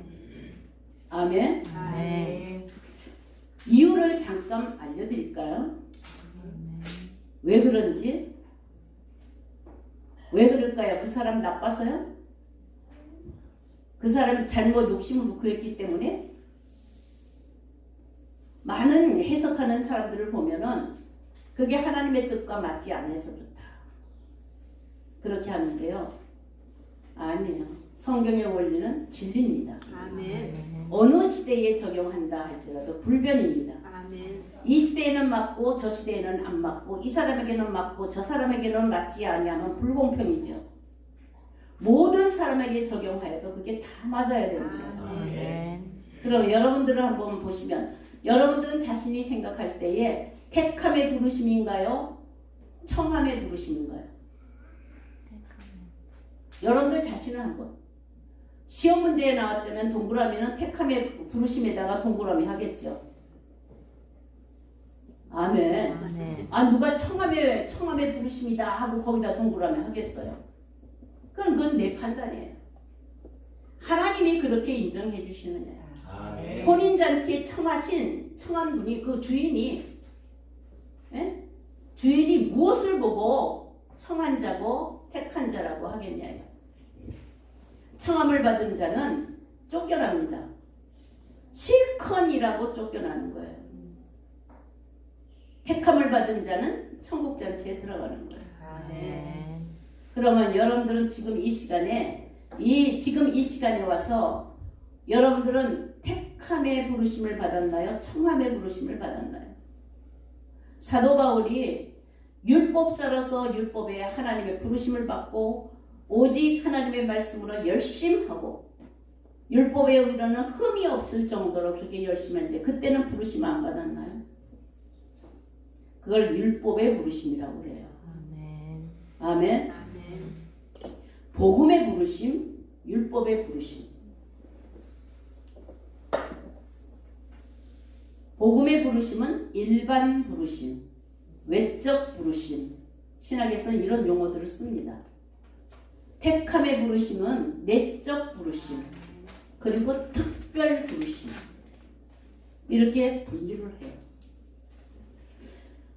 아멘. 아멘. 이유를 잠깐 알려드릴까요? 왜 그런지? 왜 그럴까요? 그 사람 나빠서요? 그 사람이 잘못 욕심을 구했기 때문에? 많은 해석하는 사람들을 보면은 그게 하나님의 뜻과 맞지 않아서 그렇다. 그렇게 하는데요. 아니에요. 성경의 원리는 진리입니다. 아멘. 어느 시대에 적용한다 할지라도 불변입니다. 아멘. 이 시대에는 맞고 저 시대에는 안 맞고 이 사람에게는 맞고 저 사람에게는 맞지 아니하면 불공평이죠. 모든 사람에게 적용하여도 그게 다 맞아야 됩니다. 아멘. 그럼 여러분들을 한번 보시면 여러분들은 자신이 생각할 때에 택함의 부르심인가요? 청함의 부르심인가요? 여러분들 자신을 한번 시험 문제에 나왔다면 동그라미는 택함의 부르심에다가 동그라미 하겠죠. 아멘. 아멘. 아 누가 청함의 부르심이다 하고 거기다 동그라미 하겠어요. 그건 내 판단이에요. 하나님이 그렇게 인정해 주시느냐. 아멘. 혼인잔치에 청한 분이 그 주인이 예? 주인이 무엇을 보고 청한 자고 택한 자라고 하겠냐요. 청함을 받은 자는 쫓겨납니다. 실컷이라고 쫓겨나는 거예요. 택함을 받은 자는 천국잔치에 들어가는 거예요. 아멘. 그러면 여러분들은 지금 이 시간에 와서 여러분들은 택함의 부르심을 받았나요? 청함의 부르심을 받았나요? 사도 바울이 율법사로서 율법에 하나님의 부르심을 받고 오직 하나님의 말씀으로 열심하고 율법에 의로는 흠이 없을 정도로 그렇게 열심히 했는데 그때는 부르심 안 받았나요? 그걸 율법의 부르심이라고 그래요. 아멘. 아멘. 아멘. 복음의 부르심, 율법의 부르심. 복음의 부르심은 일반 부르심, 외적 부르심. 신학에서는 이런 용어들을 씁니다. 택함의 부르심은 내적 부르심, 그리고 특별 부르심. 이렇게 분류를 해요.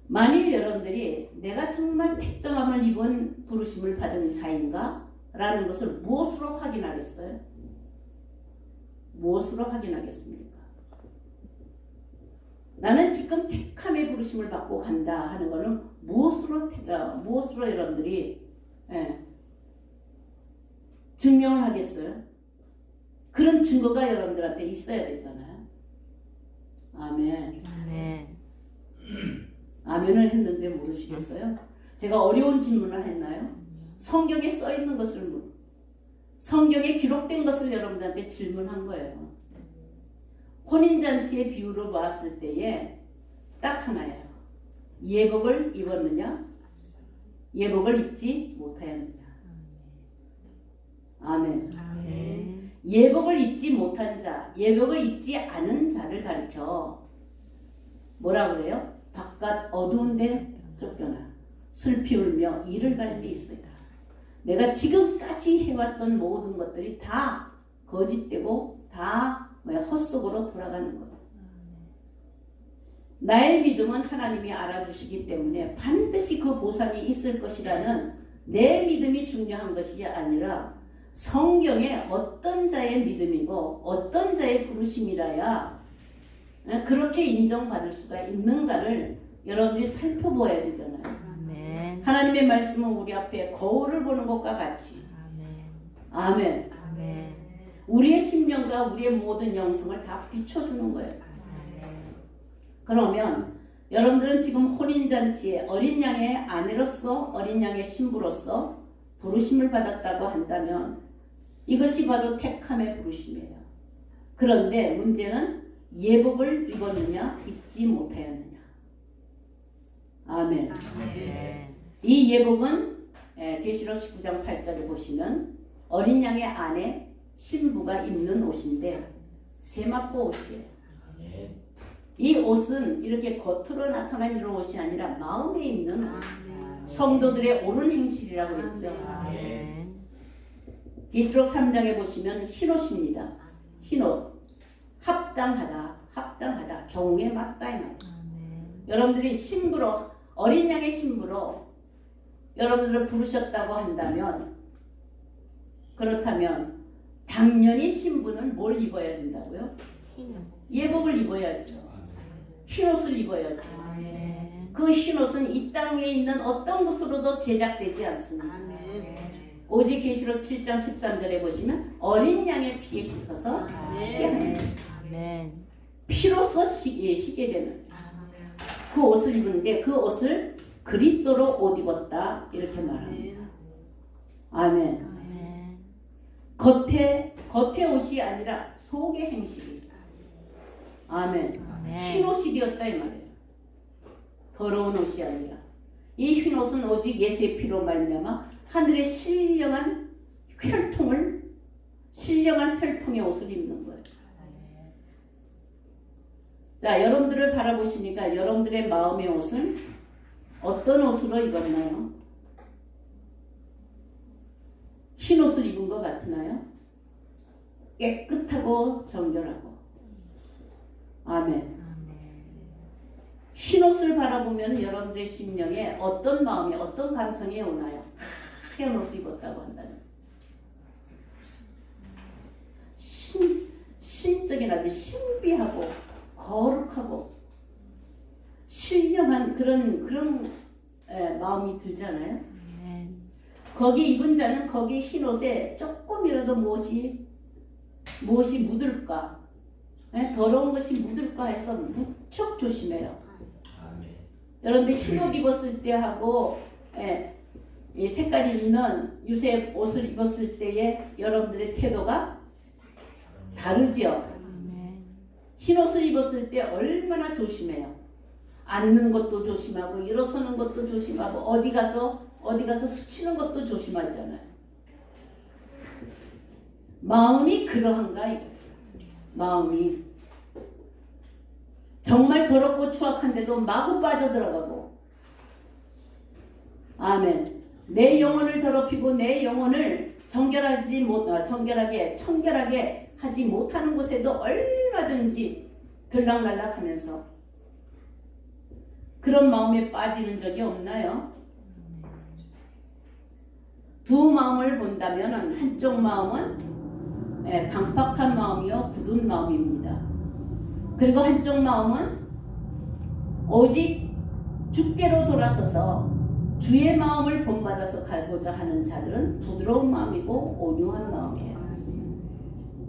만일 여러분들이 내가 정말 택정함을 입은 부르심을 받은 자인가? 라는 것을 무엇으로 확인하겠어요? 무엇으로 확인하겠습니까? 나는 지금 택함의 부르심을 받고 간다 하는 것은 무엇으로 여러분들이 증명을 하겠어요? 그런 증거가 여러분들한테 있어야 되잖아요. 아멘. 아멘. 아멘을 했는데 모르시겠어요? 제가 어려운 질문을 했나요? 성경에 써 있는 것을 성경에 기록된 것을 여러분들한테 질문한 거예요. 혼인잔치의 비유를 보았을 때에 딱 하나예요. 예복을 입었느냐? 예복을 입지 못하였느냐? 아멘. 아멘. 예복을 입지 못한 자, 예복을 입지 않은 자를 가리켜 뭐라 그래요? 바깥 어두운 데 쫓겨나. 슬피 울며 이를 갈비 있으리라. 내가 지금까지 해왔던 모든 것들이 다 거짓되고 다 헛속으로 돌아가는 거예요. 나의 믿음은 하나님이 알아주시기 때문에 반드시 그 보상이 있을 것이라는 내 믿음이 중요한 것이 아니라 성경에 어떤 자의 믿음이고 어떤 자의 부르심이라야 그렇게 인정받을 수가 있는가를 여러분들이 살펴보아야 되잖아요. 아멘. 하나님의 말씀은 우리 앞에 거울을 보는 것과 같이 아멘. 아멘. 우리의 심령과 우리의 모든 영성을 다 비춰주는 거예요. 그러면 여러분들은 지금 혼인잔치에 어린 양의 아내로서 어린 양의 신부로서 부르심을 받았다고 한다면 이것이 바로 택함의 부르심이에요. 그런데 문제는 예복을 입었느냐 입지 못하였느냐. 아멘. 아멘. 이 예복은 계시록 19장 8절에 보시면 어린 양의 아내 신부가 입는 옷인데 세마포 옷이에요. 이 옷은 이렇게 겉으로 나타나는 이런 옷이 아니라 마음에 입는 옷. 성도들의 옳은 행실이라고 했죠. 아멘. 계시록 3장에 보시면 흰옷입니다. 흰옷. 합당하다. 경우에 맞다 이 말이에요. 여러분들이 신부로 어린 양의 신부로 여러분들을 부르셨다고 한다면 그렇다면 당연히 신부는 뭘 입어야 된다고요? 예복을 입어야죠. 흰옷을 입어야죠. 아멘. 그 흰옷은 이 땅 위에 있는 어떤 것으로도 제작되지 않습니다. 오직 계시록 7장 13절에 보시면 어린 양의 피에 씻어서 희게 하는 아멘. 피로써 희게 되는 그 옷을 입는데 그 옷을 그리스도로 옷 입었다 이렇게 말합니다. 아멘. 아멘. 겉에 옷이 아니라 속의 행실이. 아멘. 흰 옷이 되었다 이 말이에요. 더러운 옷이 아니라. 이 흰 옷은 오직 예수의 피로 말미암아 하늘의 신령한 혈통의 옷을 입는 거예요. 자, 여러분들을 바라보시니까 여러분들의 마음의 옷은 어떤 옷으로 입었나요? 흰 옷을 입은 것 같으나요? 깨끗하고 정결하고. 아멘. 흰 옷을 바라보면 여러분들의 심령에 어떤 마음이 어떤 감성이 오나요? 하얀 옷을 입었다고 한다면 신적인 아주 신비하고 거룩하고 신령한 그런 마음이 들잖아요. 거기 입은 자는 거기 흰 옷에 조금이라도 무엇이 묻을까, 더러운 것이 묻을까 해서 무척 조심해요. 여러분들 흰 옷 입었을 때 하고 이 색깔이 있는 유색 옷을 입었을 때의 여러분들의 태도가 다르지요. 흰 옷을 입었을 때 얼마나 조심해요. 앉는 것도 조심하고 일어서는 것도 조심하고 어디 가서 스치는 것도 조심하잖아요. 마음이 그러한가 이거. 마음이 정말 더럽고 추악한데도 마구 빠져들어가고. 아멘. 내 영혼을 더럽히고 내 영혼을 청결하게 하지 못하는 곳에도 얼마든지 들락날락하면서 그런 마음에 빠지는 적이 없나요? 두 마음을 본다면 한쪽 마음은 강팍한 마음이요 굳은 마음입니다. 그리고 한쪽 마음은 오직 주께로 돌아서서 주의 마음을 본받아서 가고자 하는 자들은 부드러운 마음이고 온유한 마음이에요.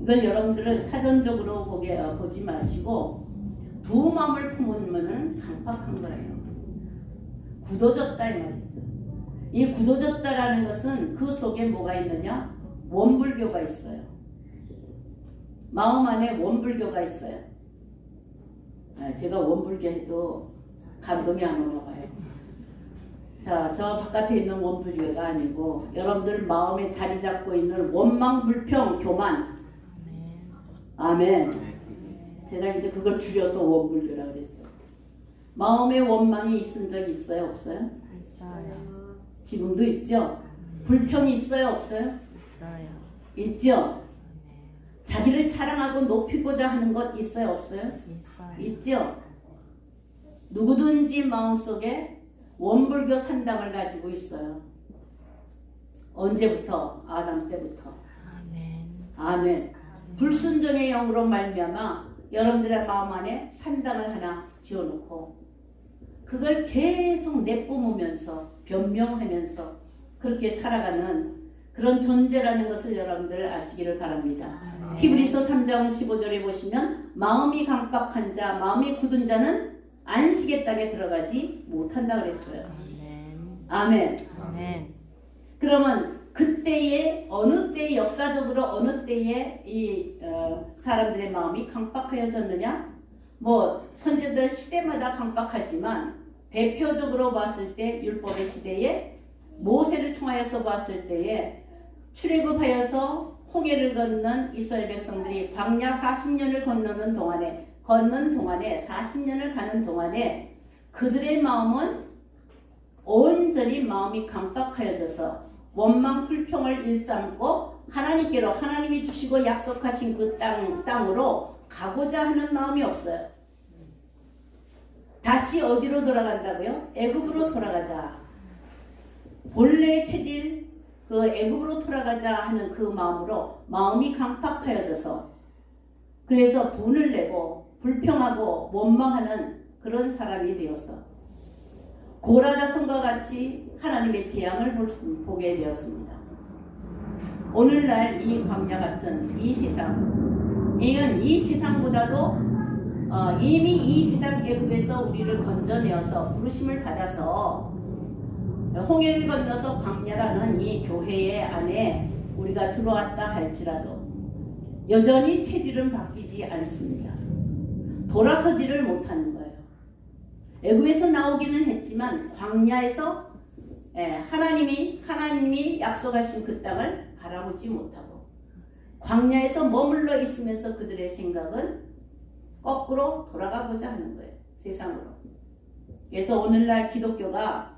이걸 여러분들은 사전적으로 보지 마시고 두 마음을 품으면 강팍한 거예요. 굳어졌다 이 말이죠. 이 굳어졌다라는 것은 그 속에 뭐가 있느냐? 원불교가 있어요. 마음 안에 원불교가 있어요. 제가 원불교 해도 감동이 안 오나 봐요. 자, 저 바깥에 있는 원불교가 아니고 여러분들 마음에 자리 잡고 있는 원망불평 교만. 아멘. 제가 이제 그걸 줄여서 원불교라 그랬어요. 마음에 원망이 있은 적 있어요? 없어요? 있어요. 지금도 있죠? 불평이 있어요, 없어요? 있어요. 있죠? 네. 자기를 자랑하고 높이고자 하는 것 있어요, 없어요? 있어요. 있죠? 누구든지 마음속에 원불교 산담을 가지고 있어요. 언제부터? 아담 때부터. 아멘. 아멘. 불순종의 영으로 말미암아 여러분들의 마음 안에 산담을 하나 지어놓고 그걸 계속 내뿜으면서 변명하면서 그렇게 살아가는 그런 존재라는 것을 여러분들 아시기를 바랍니다. 히브리서 3장 15절에 보시면 마음이 강박한 자, 마음이 굳은 자는 안식의 땅에 들어가지 못한다 그랬어요. 아멘. 아멘. 아멘. 그러면 그때에 어느 때 역사적으로 어느 때에 이 사람들의 마음이 강박하여졌느냐? 뭐 선제들 시대마다 강박하지만 대표적으로 봤을 때 율법의 시대에 모세를 통하여서 봤을 때에 출애굽하여서 홍해를 건넌 이스라엘 백성들이 광야 40년을 걷는 동안에 40년을 가는 동안에 그들의 마음은 온전히 마음이 강박하여져서 원망 불평을 일삼고 하나님께로 하나님이 주시고 약속하신 그 땅으로 가고자 하는 마음이 없어요. 다시 어디로 돌아간다고요? 애굽으로 돌아가자. 본래의 체질 그 애굽으로 돌아가자 하는 그 마음으로 마음이 강박하여져서 그래서 분을 내고 불평하고 원망하는 그런 사람이 되어서 고라 자손과 같이 하나님의 재앙을 보게 되었습니다. 오늘날 이 광야 같은 이 세상, 이 세상보다도 이미 이 세상 애굽에서 우리를 건져내어서 부르심을 받아서 홍해를 건너서 광야라는 이 교회의 안에 우리가 들어왔다 할지라도 여전히 체질은 바뀌지 않습니다. 돌아서지를 못하는 거예요. 애굽에서 나오기는 했지만 광야에서 하나님이 약속하신 그 땅을 바라보지 못하고 광야에서 머물러 있으면서 그들의 생각은 거꾸로 돌아가고자 하는 거예요. 세상으로. 그래서 오늘날 기독교가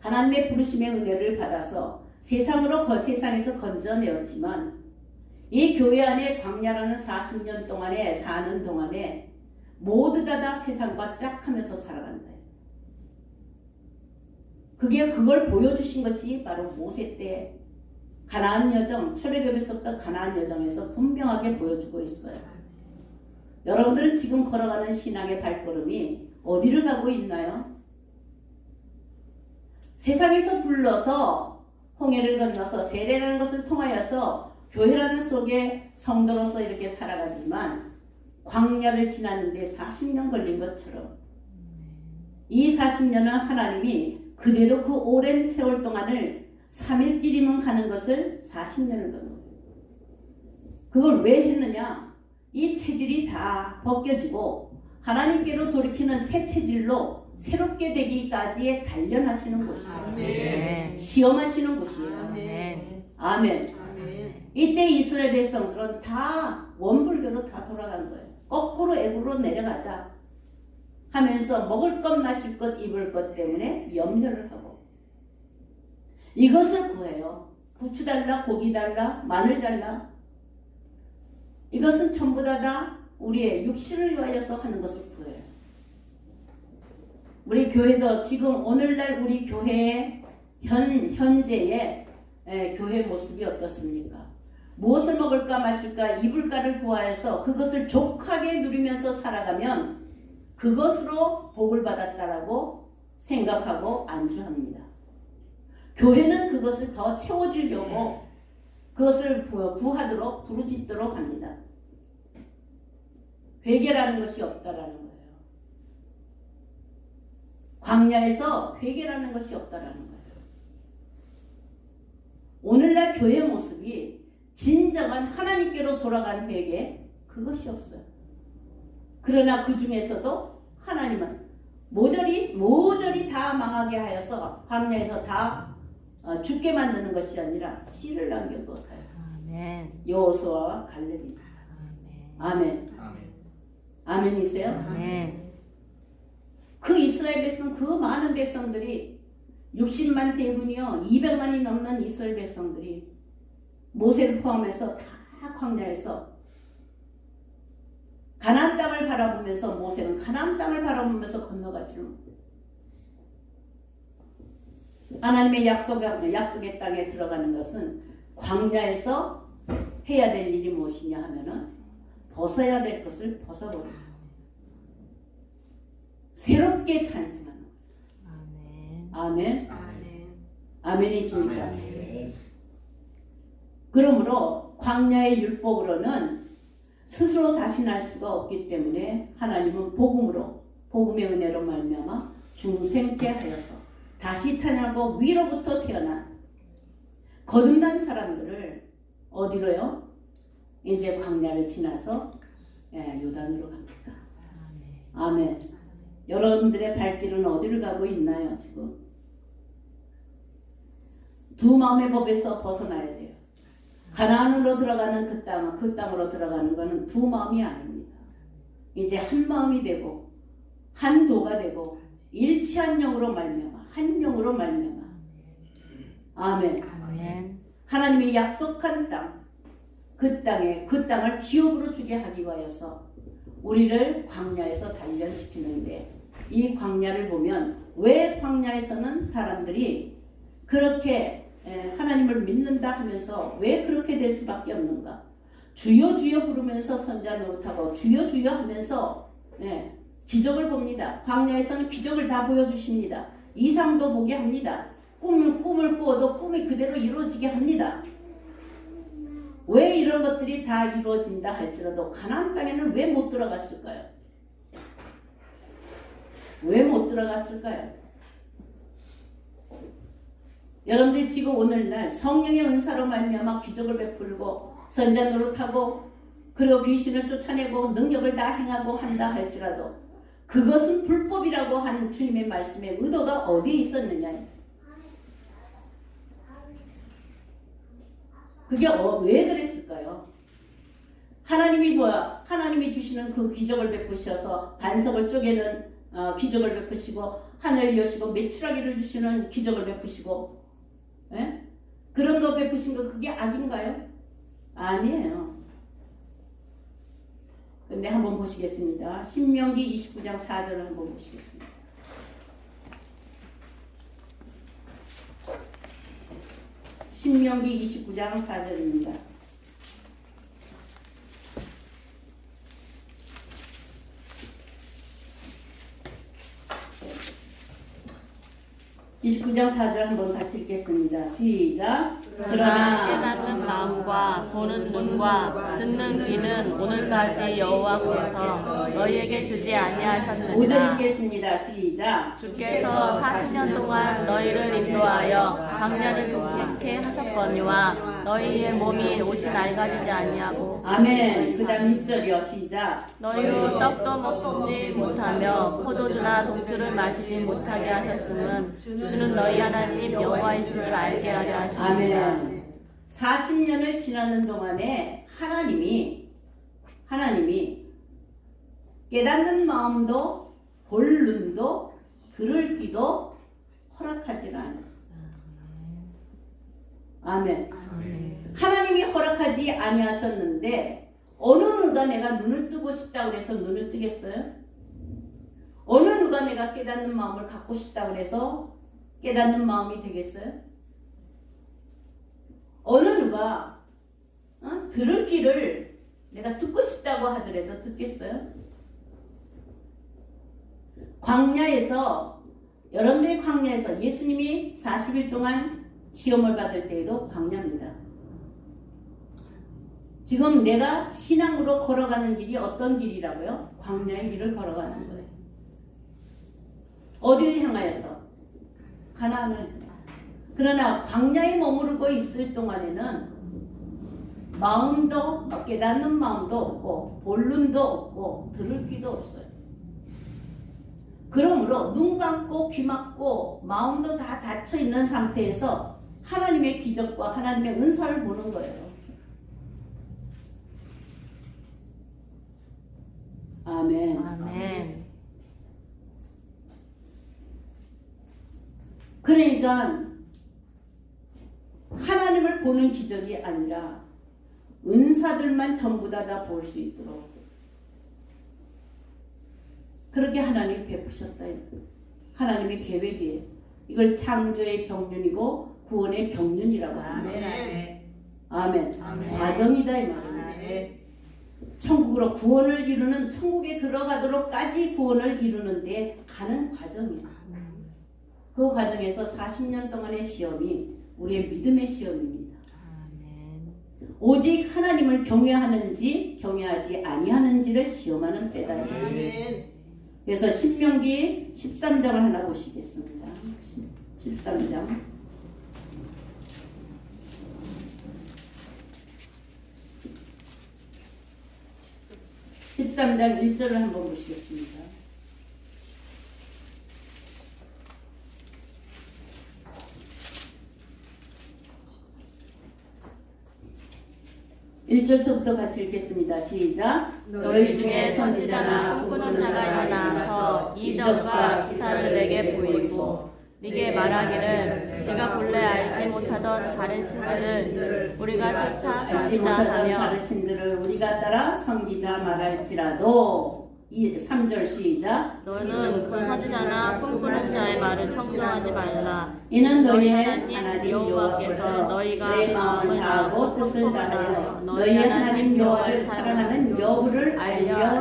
하나님의 부르심의 은혜를 받아서 세상에서 건져내었지만 이 교회 안에 광야라는 40년 동안에 사는 동안에 모두 다 세상과 짝하면서 살아간다. 그걸 보여주신 것이 바로 모세 때 가나안 여정, 출애굽에서부터 가나안 여정에서 분명하게 보여주고 있어요. 여러분들은 지금 걸어가는 신앙의 발걸음이 어디를 가고 있나요? 세상에서 불러서 홍해를 건너서 세례라는 것을 통하여서 교회라는 속에 성도로서 이렇게 살아가지만 광야를 지났는데 40년 걸린 것처럼 이 40년은 하나님이 그대로 그 오랜 세월 동안을 3일길이면 가는 것을 40년을 건 거예요. 그걸 왜 했느냐? 이 체질이 다 벗겨지고 하나님께로 돌이키는 새 체질로 새롭게 되기까지의 단련하시는 곳이에요. 아멘. 시험하시는 곳이에요. 아멘. 아멘. 아멘. 이때 이스라엘 백성들은 다 원불교로 다 돌아간 거예요. 거꾸로 애굽으로 내려가자 하면서 먹을 것, 마실 것, 입을 것 때문에 염려를 하고 이것을 구해요. 부추 달라, 고기 달라, 마늘 달라. 이것은 전부 다 우리의 육신을 위하여서 하는 것을 구해요. 우리 교회도 지금 오늘날 우리 교회의 현재의 교회 모습이 어떻습니까? 무엇을 먹을까 마실까 입을까를 구하여서 그것을 족하게 누리면서 살아가면 그것으로 복을 받았다라고 생각하고 안주합니다. 교회는 그것을 더 채워주려고 그것을 구하도록 부르짖도록 합니다. 회개라는 것이 없다라는 거예요. 광야에서 회개라는 것이 없다라는 거예요. 오늘날 교회 모습이 진정한 하나님께로 돌아가는 회개 그것이 없어요. 그러나 그 중에서도 하나님은 모조리 다 망하게 하여서 광야에서 다 죽게 만드는 것이 아니라 씨를 남겨두었어요. 아멘. 여호수아와 갈렙이. 아멘. 아멘. 아멘이세요? 아멘. 그 이스라엘 백성 그 많은 백성들이 60만 대군이요 200만이 넘는 이스라엘 백성들이 모세를 포함해서 다 광야에서 가나안 땅을 바라보면서 모세는 가나안 땅을 바라보면서 건너가지를 못해요. 하나님의 약속의 땅에 들어가는 것은 광야에서 해야 될 일이 무엇이냐 하면은 벗어야 될 것을 벗어버리고 새롭게 탄생하는 거예요. 아멘. 아멘이십니까? 그러므로 광야의 율법으로는 스스로 다시 날 수가 없기 때문에 하나님은 복음의 은혜로 말미암아 중생케 하여서 다시 태어나고 위로부터 태어난 거듭난 사람들을 어디로요? 이제 광야를 지나서 요단으로 갑니다. 아멘. 여러분들의 발길은 어디를 가고 있나요? 지금 두 마음의 법에서 벗어나야 돼요. 가나안으로 들어가는 그 땅으로 들어가는 것은 두 마음이 아닙니다. 이제 한 마음이 되고 한 도가 되고 일치한 영으로 말미암아 한 영으로 말미암아 아멘. 하나님이 약속한 땅, 그 땅을 기업으로 주게 하기 위하여서 우리를 광야에서 단련시키는데 이 광야를 보면 왜 광야에서는 사람들이 그렇게 하나님을 믿는다 하면서 왜 그렇게 될 수밖에 없는가? 주여 주여 부르면서 선자 노릇하고 주여 주여 하면서 기적을 봅니다. 광야에서는 기적을 다 보여주십니다. 이상도 보게 합니다. 꿈을 꾸어도 꿈이 그대로 이루어지게 합니다. 왜 이런 것들이 다 이루어진다 할지라도 가나안 땅에는 왜 못 들어갔을까요? 왜 못 들어갔을까요? 여러분들이 지금 오늘날 성령의 은사로 말미암아 기적을 베풀고 선자 노릇하고 그리고 귀신을 쫓아내고 능력을 다 행하고 한다 할지라도 그것은 불법이라고 하는 주님의 말씀의 의도가 어디에 있었느냐? 그게 왜 그랬을까요? 하나님이 뭐야? 하나님이 주시는 그 기적을 베푸셔서 반석을 쪼개는 기적을 베푸시고 하늘 여시고 메추라기를 주시는 기적을 베푸시고 그런 거 베푸신 거 그게 악인가요? 아니에요. 근데 한번 보시겠습니다. 신명기 29장 4절을 한번 보시겠습니다. 신명기 29장 4절입니다. 29장 4절 한번 같이 읽겠습니다. 시작. 그러나 깨닫는 마음과 보는 눈과 듣는 귀는 오늘까지 여호와께서 너희에게 주지 5절 아니하셨느니라. 읽겠습니다. 시작. 주께서 40년 동안 너희를 인도하여 광야를 통쾌케 하셨거니와 너희의 몸이 옷이 낡아지지 아니하고 아멘. 그 다음 6절이요. 시작. 너희로 떡도 먹지 못하며 포도주나 독주를 마시지 못하게 하셨음은 주는 너희 하나님 여호와이신 줄 알게 하려 하십니다. 아멘. 40년을 지나는 동안에 하나님이 깨닫는 마음도 볼 눈도 들을 귀도 허락하지는 않았어요. 아멘. 하나님이 허락하지 아니하셨는데 어느 누가 내가 눈을 뜨고 싶다고 해서 눈을 뜨겠어요? 어느 누가 내가 깨닫는 마음을 갖고 싶다고 해서 깨닫는 마음이 되겠어요? 어느 누가 들을 귀를 내가 듣고 싶다고 하더라도 듣겠어요? 여러분들이 광야에서 예수님이 40일 동안 시험을 받을 때에도 광야입니다. 지금 내가 신앙으로 걸어가는 길이 어떤 길이라고요? 광야의 길을 걸어가는 거예요. 어디를 향하여서? 가나안을 향하여서. 그러나 광야에 머무르고 있을 동안에는 마음도 깨닫는 마음도 없고 볼 눈도 없고 들을 귀도 없어요. 그러므로 눈 감고 귀 막고 마음도 다 닫혀 있는 상태에서 하나님의 기적과 하나님의 은사를 보는 거예요. 아멘. 아멘. 그러니까 하나님을 보는 기적이 아니라 은사들만 전부 다 볼 수 있도록 그렇게 하나님이 베푸셨다. 하나님의 계획이에요. 이걸 창조의 경륜이고 구원의 경륜이라고 합니다. 아멘. 과정이다 이 말입니다. 천국으로 구원을 이루는 천국에 들어가도록까지 구원을 이루는데 가는 과정이에요. 그 과정에서 40년 동안의 시험이 우리의 믿음의 시험입니다. 오직 하나님을 경외하는지 경외하지 아니하는지를 시험하는 때다. 그래서 신명기 13장을 하나 보시겠습니다. 13장 13장 1절을 한번 보시겠습니다. (1절서부터) 같이 읽겠습니다. 시작. 너희 중에 선지자나 꿈꾸는 자가 일어나서 이적과 기사를 내게 보이고 네게 말하기를 네가 본래 알지 못하던 다른 신들을 우리가 쫓아 알지 못하던 선지자하며 다른 신들을 우리가 따라 섬기자 말할지라도 3절 시작. 너는 그 선지자나 꿈꾸는 자의 말을 청종하지 말라. 이는 너희의 하나님 하나님 여호와께서 여호와께서 너희가 너희 마음을 다하고 뜻을 다하여 너희 하나님 여호와를 사랑하는 여부를 알려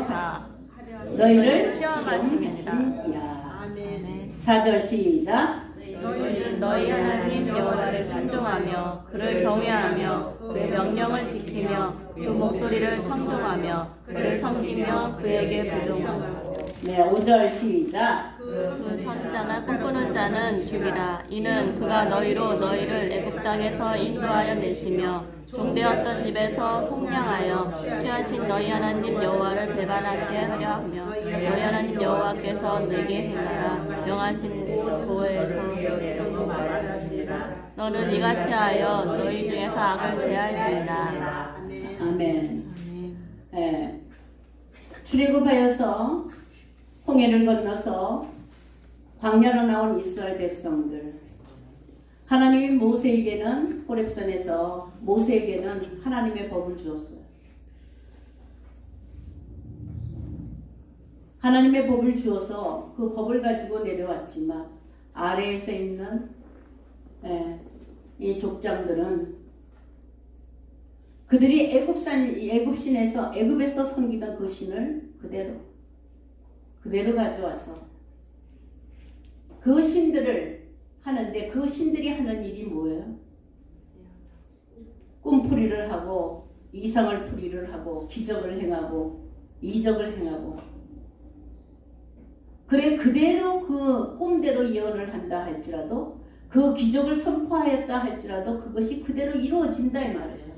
너희를 시험하심이라. 4절 시작. 너희는 너희 하나님 여호와를 순종하며 그를 경외하며 그의 명령을 지키며 그 목소리를 청종하며 그를 섬기며 그에게 부종하며 네, 5절 시작. 그 선지자나 꿈꾸는 자는 죽이라. 이는 그가 너희로 너희를 애굽 땅에서 인도하여 내시며 종되었던 집에서 속량하여 취하신 너희 하나님 여호와를 배반하게 하려 하며 너희 하나님 여호와께서 내게 행하라 명하신 보호에서 너는 이같이 하여 너희 중에서 악을 제할지니라. 아멘. 예. 출애굽하여서 홍해를 건너서 광야로 나온 이스라엘 백성들. 하나님이 모세에게는 호렙산에서 모세에게는 하나님의 법을 주었어요. 하나님의 법을 주어서 그 법을 가지고 내려왔지만 아래에서 있는 이 족장들은 그들이 애굽신에서 애굽에서 섬기던 그 신을 그대로 가져와서 그 신들을 하는데 그 신들이 하는 일이 뭐예요? 꿈풀이를 하고 이상을 풀이를 하고 기적을 행하고 이적을 행하고 그래 그대로 그 꿈대로 예언을 한다 할지라도 그 기적을 선포하였다 할지라도 그것이 그대로 이루어진다 이 말이에요.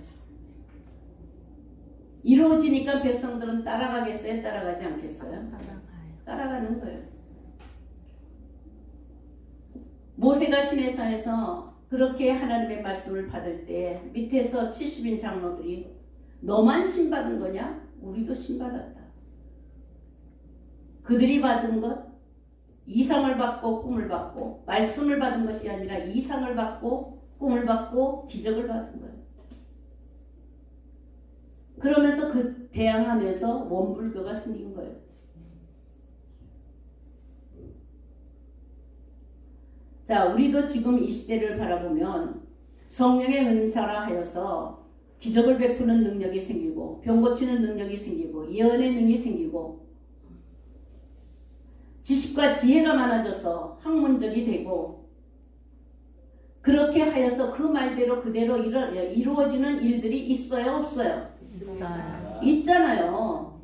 이루어지니까 백성들은 따라가겠어요? 따라가지 않겠어요? 따라가는 거예요. 모세가 시내산에서 그렇게 하나님의 말씀을 받을 때 밑에서 70인 장로들이 너만 신받은 거냐? 우리도 신받았다. 그들이 받은 것 이상을 받고 꿈을 받고 말씀을 받은 것이 아니라 이상을 받고 꿈을 받고 기적을 받은 거예요. 그러면서 그 대항하면서 원불교가 생긴 거예요. 자, 우리도 지금 이 시대를 바라보면 성령의 은사라 하여서 기적을 베푸는 능력이 생기고 병 고치는 능력이 생기고 예언의 능력이 생기고 지식과 지혜가 많아져서 학문적이 되고 그렇게 하여서 그 말대로 그대로 이루어지는 일들이 있어요? 없어요? 있잖아요.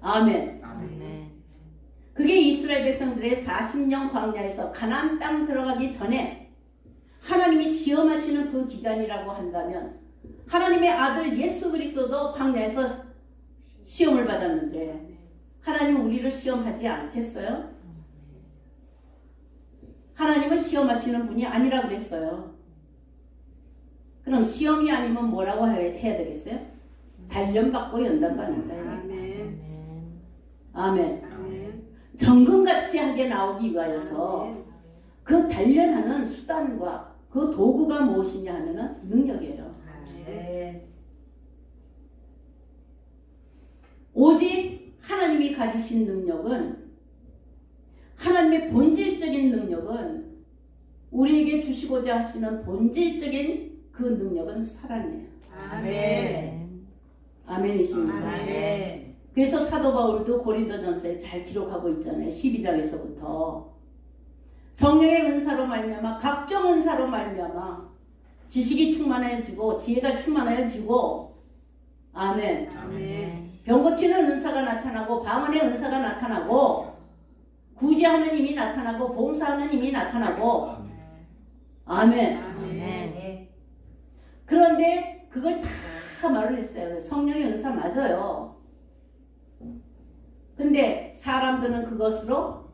아멘. 그게 이스라엘 백성들의 40년 광야에서 가나안 땅 들어가기 전에 하나님이 시험하시는 그 기간이라고 한다면 하나님의 아들 예수 그리스도도 광야에서 시험을 받았는데 하나님은 우리를 시험하지 않겠어요? 하나님은 시험하시는 분이 아니라 그랬어요. 그럼 시험이 아니면 뭐라고 해야 되겠어요? 단련받고 연단받는다. 아멘. 정금같이 하게 나오기 위하여서 그 단련하는 수단과 그 도구가 무엇이냐 하면은 능력이에요. 오직 하나님이 가지신 능력은, 하나님의 본질적인 능력은, 우리에게 주시고자 하시는 본질적인 그 능력은 사랑이에요. 아멘. 아멘이십니다. 아멘. 그래서 사도 바울도 고린도전서에 잘 기록하고 있잖아요. 12장에서부터 성령의 은사로 말미암아 각종 은사로 말미암아 지식이 충만해지고 지혜가 충만해지고, 아멘. 아멘. 병 고치는 은사가 나타나고 방언의 은사가 나타나고 구제하는 힘이 나타나고 봉사하는 힘이 나타나고, 아멘. 아멘. 그런데 그걸 다 말을 했어요. 성령의 은사 맞아요. 근데 사람들은 그것으로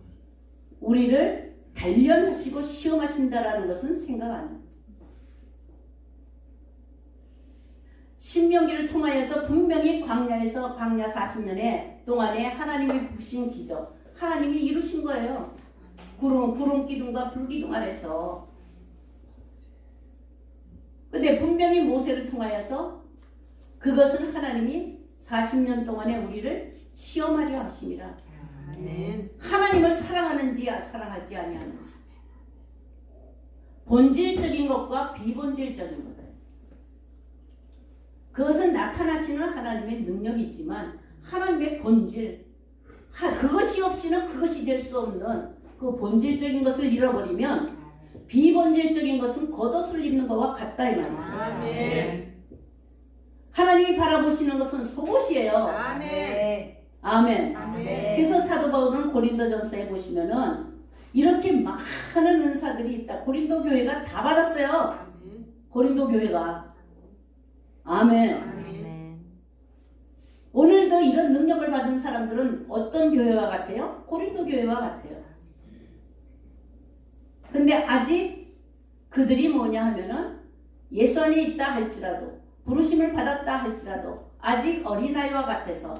우리를 단련하시고 시험하신다라는 것은 생각 안 해요. 신명기를 통하여서 분명히 광야에서 광야 40년에 동안에 하나님이 부신 기적, 하나님이 이루신 거예요. 구름 기둥과 불 기둥 아래서. 근데 분명히 모세를 통하여서 그것은 하나님이 40년 동안에 우리를 시험하려 하심이라. 아멘. 하나님을 사랑하는지 사랑하지 아니하는지, 본질적인 것과 비본질적인 것, 그것은 나타나시는 하나님의 능력이지만 하나님의 본질, 그것이 없이는 그것이 될 수 없는 그 본질적인 것을 잃어버리면 비본질적인 것은 겉옷을 입는 것과 같다 이 말이죠. 아멘. 하나님이 바라보시는 것은 속옷이에요. 아멘. 아멘. 아멘. 그래서 사도 바울은 고린도전서에 보시면은 이렇게 많은 은사들이 있다. 고린도 교회가 다 받았어요. 고린도 교회가. 아멘. 아멘. 오늘도 이런 능력을 받은 사람들은 어떤 교회와 같아요? 고린도 교회와 같아요. 근데 아직 그들이 뭐냐 하면은 예수 안에 있다 할지라도, 부르심을 받았다 할지라도 아직 어린아이와 같아서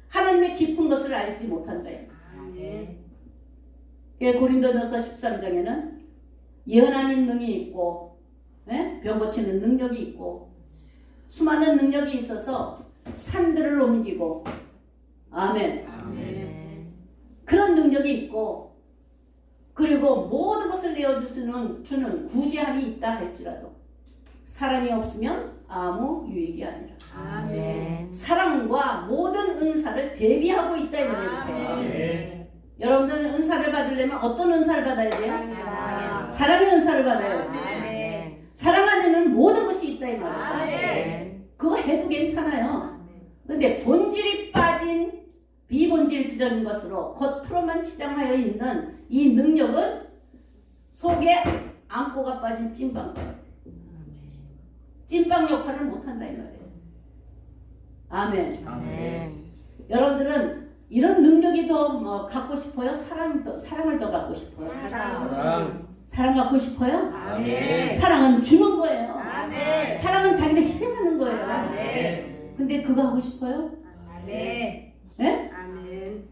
하나님의 깊은 것을 알지 못한다. 아멘. 고린도전서 13장에는 예언하는 능이 있고, 병 고치는 능력이 있고, 수많은 능력이 있어서 산들을 옮기고, 아멘. 아멘. 그런 능력이 있고, 그리고 모든 것을 내어주는 구제함이 있다 할지라도 사랑이 없으면 아무 유익이 아니라. 아멘. 사랑과 모든 은사를 대비하고 있다 이 말이에요. 아멘. 여러분들은 은사를 받으려면 어떤 은사를 받아야 돼요? 사랑이요. 사랑의 은사를 받아야지. 아멘. 사랑 안에는 모든 것이 있다 이 말이에요. 아멘. 그거 해도 괜찮아요. 근데 본질이 빠진 비본질적인 것으로 겉으로만 치장하여 있는 이 능력은 속에 앙꼬가 빠진 찐빵 역할을 못한다 이 말이에요. 아멘. 아멘. 여러분들은 이런 능력이 더 갖고 싶어요? 사랑을 더 갖고 싶어요? 사랑. 사랑 갖고 싶어요? 아멘. 사랑은 주는 거예요. 아멘. 사랑은 자기를 희생하는 거예요. 아멘. 근데 그거 하고 싶어요? 아멘. 예? 아멘.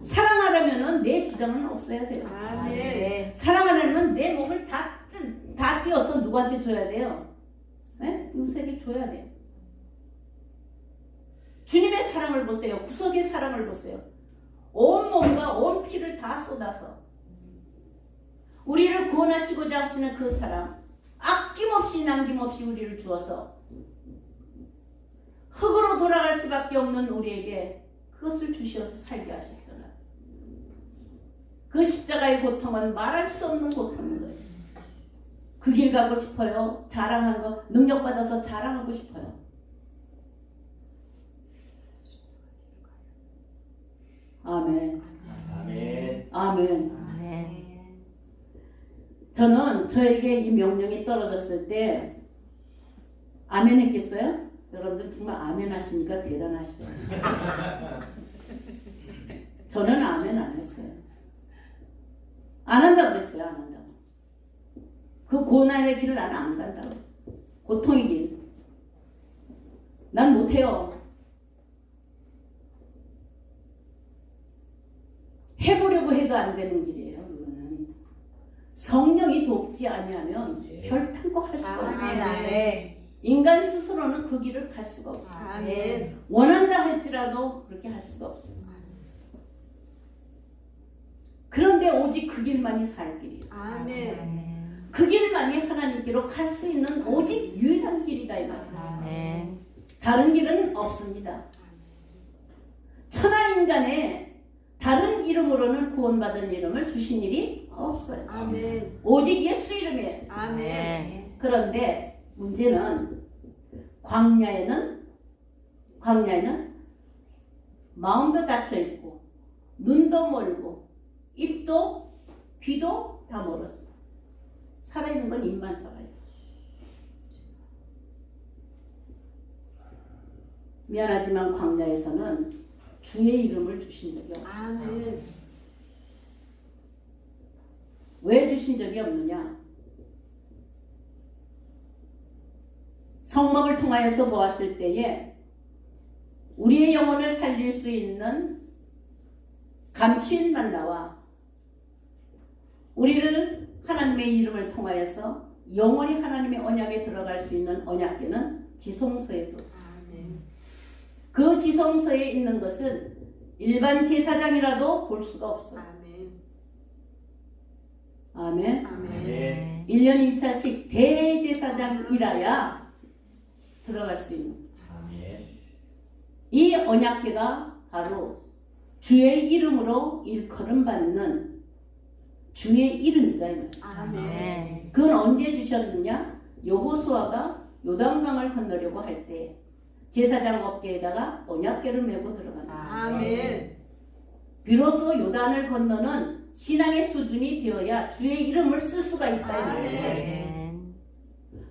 사랑하려면 내 주장은 없어야 돼요. 아멘. 사랑하려면 내 몸을 다 띄어서 누구한테 줘야 돼요? 예? 이웃에게 줘야 돼요. 주님의 사랑을 보세요. 구속의 사랑을 보세요. 온 몸과 온 피를 다 쏟아서 우리를 구원하시고자 하시는 그 사랑, 아낌없이 남김없이 우리를 주어서 흙으로 돌아갈 수밖에 없는 우리에게 그것을 주셔서 살게 하셨잖아요. 그 십자가의 고통은 말할 수 없는 고통인 거예요. 그 길 가고 싶어요. 자랑하는 거, 능력받아서 자랑하고 싶어요. 아멘. 아멘. 아멘. 아멘. 저는 저에게 이 명령이 떨어졌을 때 아멘 했겠어요? 여러분들 정말 아멘 하시니까 대단하시네요. 저는 아멘 안 했어요. 안 한다고 그랬어요. 안 한다고. 그 고난의 길을 나는 안 간다고 그랬어요. 고통의 길. 난 못해요. 해보려고 해도 안 되는 길이에요. 그거는 성령이 돕지 아니하면 별탄코 할 수가 아멘. 없어요. 아멘. 인간 스스로는 그 길을 갈 수가 없어요. 아멘. 원한다 할지라도 그렇게 할 수가 없어요. 그런데 오직 그 길만이 살 길이에요. 아멘. 그 길만이 하나님께로 갈 수 있는 오직 유일한 길이다 이 말이에요. 아멘. 다른 길은 없습니다. 천하 인간에 다른 이름으로는 구원받은 이름을 주신 일이 없어요. 아멘. 오직 예수 이름이에요. 아멘. 그런데 문제는 광야에는 마음도 닫혀 있고 눈도 멀고 입도 귀도 다 멀었어. 살아있는 건 입만 살아있어. 미안하지만 광야에서는 주의 이름을 주신 적이 없어. 아멘. 왜 주신 적이 없느냐? 성막을 통하여서 보았을 때에 우리의 영혼을 살릴 수 있는 감추인 만나와 우리를 하나님의 이름을 통하여서 영원히 하나님의 언약에 들어갈 수 있는 언약궤는 지성소에 뒀어요. 아멘. 그 지성소에 있는 것은 일반 제사장이라도 볼 수가 없어요. 아멘. 아멘. 아멘. 1년 1차씩 대제사장이라야 들어갈 수 있는 이 언약궤가 바로 주의 이름으로 일컬음 받는 주의 이름이다 이 말이에요. 아멘. 그건 언제 주셨느냐? 여호수아가 요단강을 건너려고 할 때 제사장 어깨에다가 언약궤를 메고 들어간다. 아멘. 비로소 요단을 건너는 신앙의 수준이 되어야 주의 이름을 쓸 수가 있다 이 말이에요. 아멘.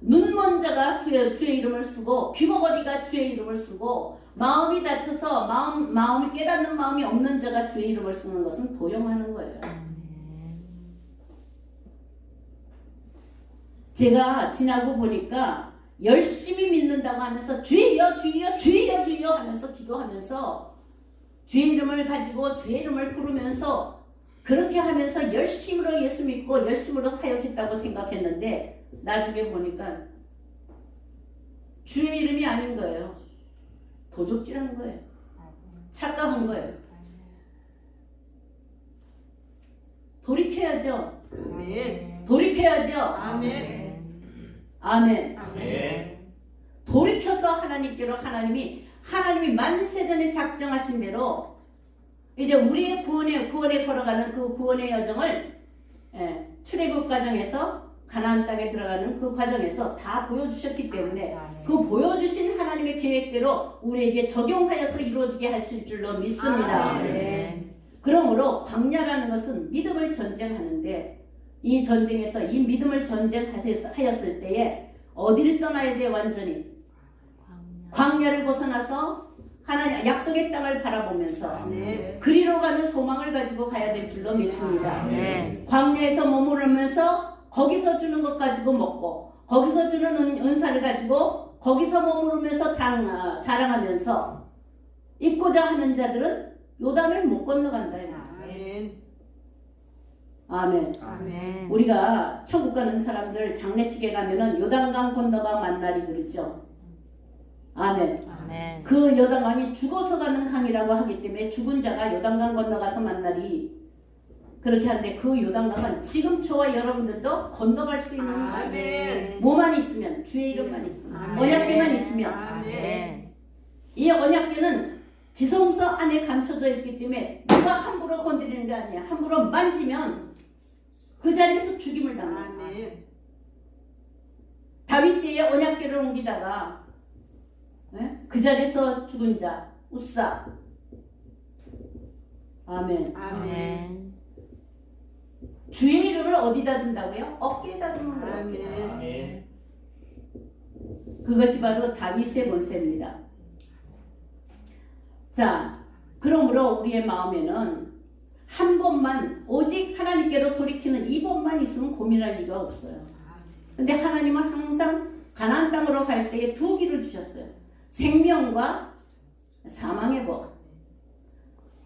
눈먼 자가 주의 이름을 쓰고 귀머거리가 주의 이름을 쓰고 마음이 닫혀서 마음이 깨닫는 마음이 없는 자가 주의 이름을 쓰는 것은 도용하는 거예요. 제가 지나고 보니까 열심히 믿는다고 하면서 주여 주여 주여 주여 하면서 기도하면서 주의 이름을 가지고 주의 이름을 부르면서 그렇게 하면서 열심으로 예수 믿고 열심으로 사역했다고 생각했는데 나중에 보니까 주의 이름이 아닌 거예요. 도적질한 거예요. 착각한 거예요. 돌이켜야죠. 아멘. 돌이켜야죠. 아멘. 아멘. 아멘. 돌이켜서 하나님께로 하나님이 만세전에 작정하신 대로 이제 우리의 구원에 걸어가는 그 구원의 여정을 출애굽 과정에서 가나안 땅에 들어가는 그 과정에서 다 보여주셨기 때문에 그 보여주신 하나님의 계획대로 우리에게 적용하여서 이루어지게 하실 줄로 믿습니다. 아멘. 그러므로 광야라는 것은 믿음을 전쟁하는데 이 전쟁에서 이 믿음을 전쟁하였을 때에 어디를 떠나야 돼? 완전히 광야를 벗어나서 하나님 약속의 땅을 바라보면서 아멘. 그리로 가는 소망을 가지고 가야 될 줄로 믿습니다. 아멘. 광야에서 머무르면서 거기서 주는 것 가지고 먹고 거기서 주는 은사를 가지고 거기서 머무르면서 자랑하면서 있고자 하는 자들은 요단을 못 건너간다. 아멘. 아멘. 아멘. 우리가 천국 가는 사람들 장례식에 가면은 요단강 건너가 만날이 그러죠. 아멘. 아멘. 그 요단강이 죽어서 가는 강이라고 하기 때문에 죽은 자가 요단강 건너가서 만날이 그렇게 하는데 그 요단강은 지금 저와 여러분들도 건너갈 수 있는 아멘. 뭐만 있으면 주의 이름만 있으면 아멘. 언약궤만 있으면 아멘. 이 언약궤는 지성소 안에 감춰져 있기 때문에 누가 함부로 건드리는 게 아니야. 함부로 만지면 그 자리에서 죽임을 당해. 아멘. 다윗 때에 언약궤를 옮기다가 그 자리에서 죽은 자 우사. 아멘. 아멘. 주의 이름을 어디다 둔다고요? 어깨에다 두는 거예요. 아멘. 그것이 바로 다윗의 본세입니다. 자, 그러므로 우리의 마음에는 한 번만 오직 하나님께로 돌이키는 이 번만 있으면 고민할 리가 없어요. 근데 하나님은 항상 가나안 땅으로 갈 때에 두 길을 주셨어요. 생명과 사망의 복,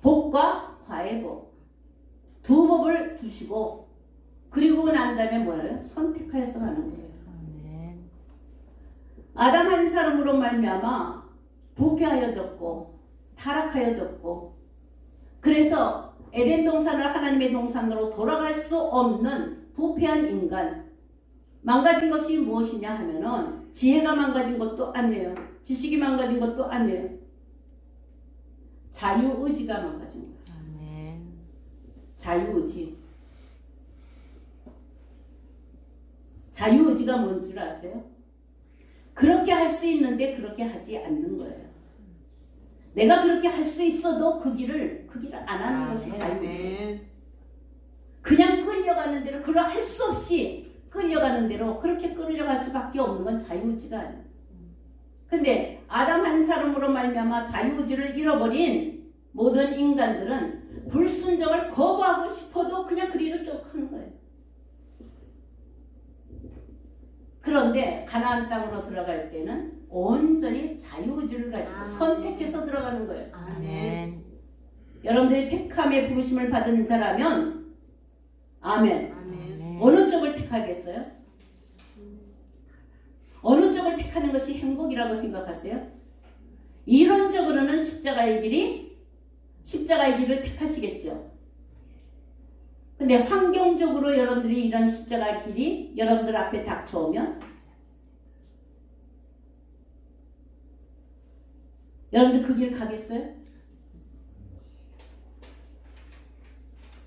복과 화의 복. 두 법을 두시고 그리고 난 다음에 뭐예요? 선택하여서 가는 거예요. 아멘. 아담 한 사람으로 말미암아 부패하여졌고 타락하여졌고 그래서 에덴 동산을 하나님의 동산으로 돌아갈 수 없는 부패한 인간 망가진 것이 무엇이냐 하면은 지혜가 망가진 것도 아니에요. 지식이 망가진 것도 아니에요. 자유의지가 망가진 거예요. 아멘. 자유의지. 자유의지가 뭔지 아세요? 그렇게 할 수 있는데 그렇게 하지 않는 거예요. 내가 그렇게 할 수 있어도 그 길을 안 하는 것이 자유의지. 그냥 끌려가는 대로 그걸 할 수 없이 끌려가는 대로 그렇게 끌려갈 수밖에 없는 건 자유의지가 아니에요. 근데 아담 한 사람으로 말미암아 자유의지를 잃어버린 모든 인간들은 불순종을 거부하고 싶어도 그냥 그 일을 쭉 하는 거예요. 그런데 가나안 땅으로 들어갈 때는 온전히 자유의지를 가지고 선택해서 들어가는 거예요. 아멘. 여러분들이 택함의 부르심을 받은 자라면 아멘. 아멘. 어느 쪽을 택하겠어요? 어느 쪽을 택하는 것이 행복이라고 생각하세요? 이론적으로는 십자가의 길을 택하시겠죠. 근데 환경적으로 여러분들이 이런 십자가의 길이 여러분들 앞에 닥쳐오면 여러분들 그 길 가겠어요?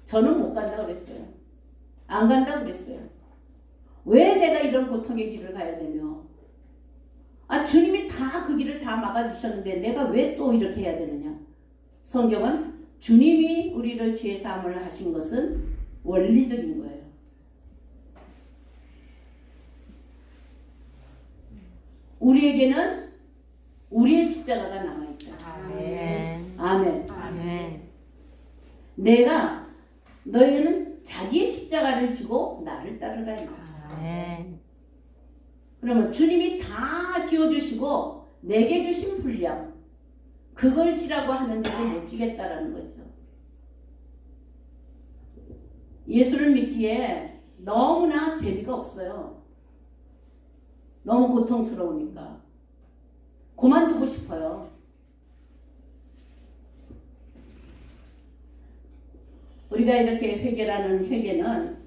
저는 못 간다고 그랬어요. 안 간다고 그랬어요. 왜 내가 이런 고통의 길을 가야 되며 주님이 다 그 길을 다 막아주셨는데 내가 왜 또 이렇게 해야 되느냐. 성경은 주님이 우리를 죄 사함을 하신 것은 원리적인 거예요. 우리에게는 우리의 십자가가 남아있다. 아멘. 아멘. 아멘. 내가 너희는 자기의 십자가를 지고 나를 따르라. 아멘. 그러면 주님이 다 지어주시고 내게 주신 분량 그걸 지라고 하는데도 못 지겠다라는 거죠. 예수를 믿기에 너무나 재미가 없어요. 너무 고통스러우니까 그만두고 싶어요. 우리가 이렇게 회개라는 회개는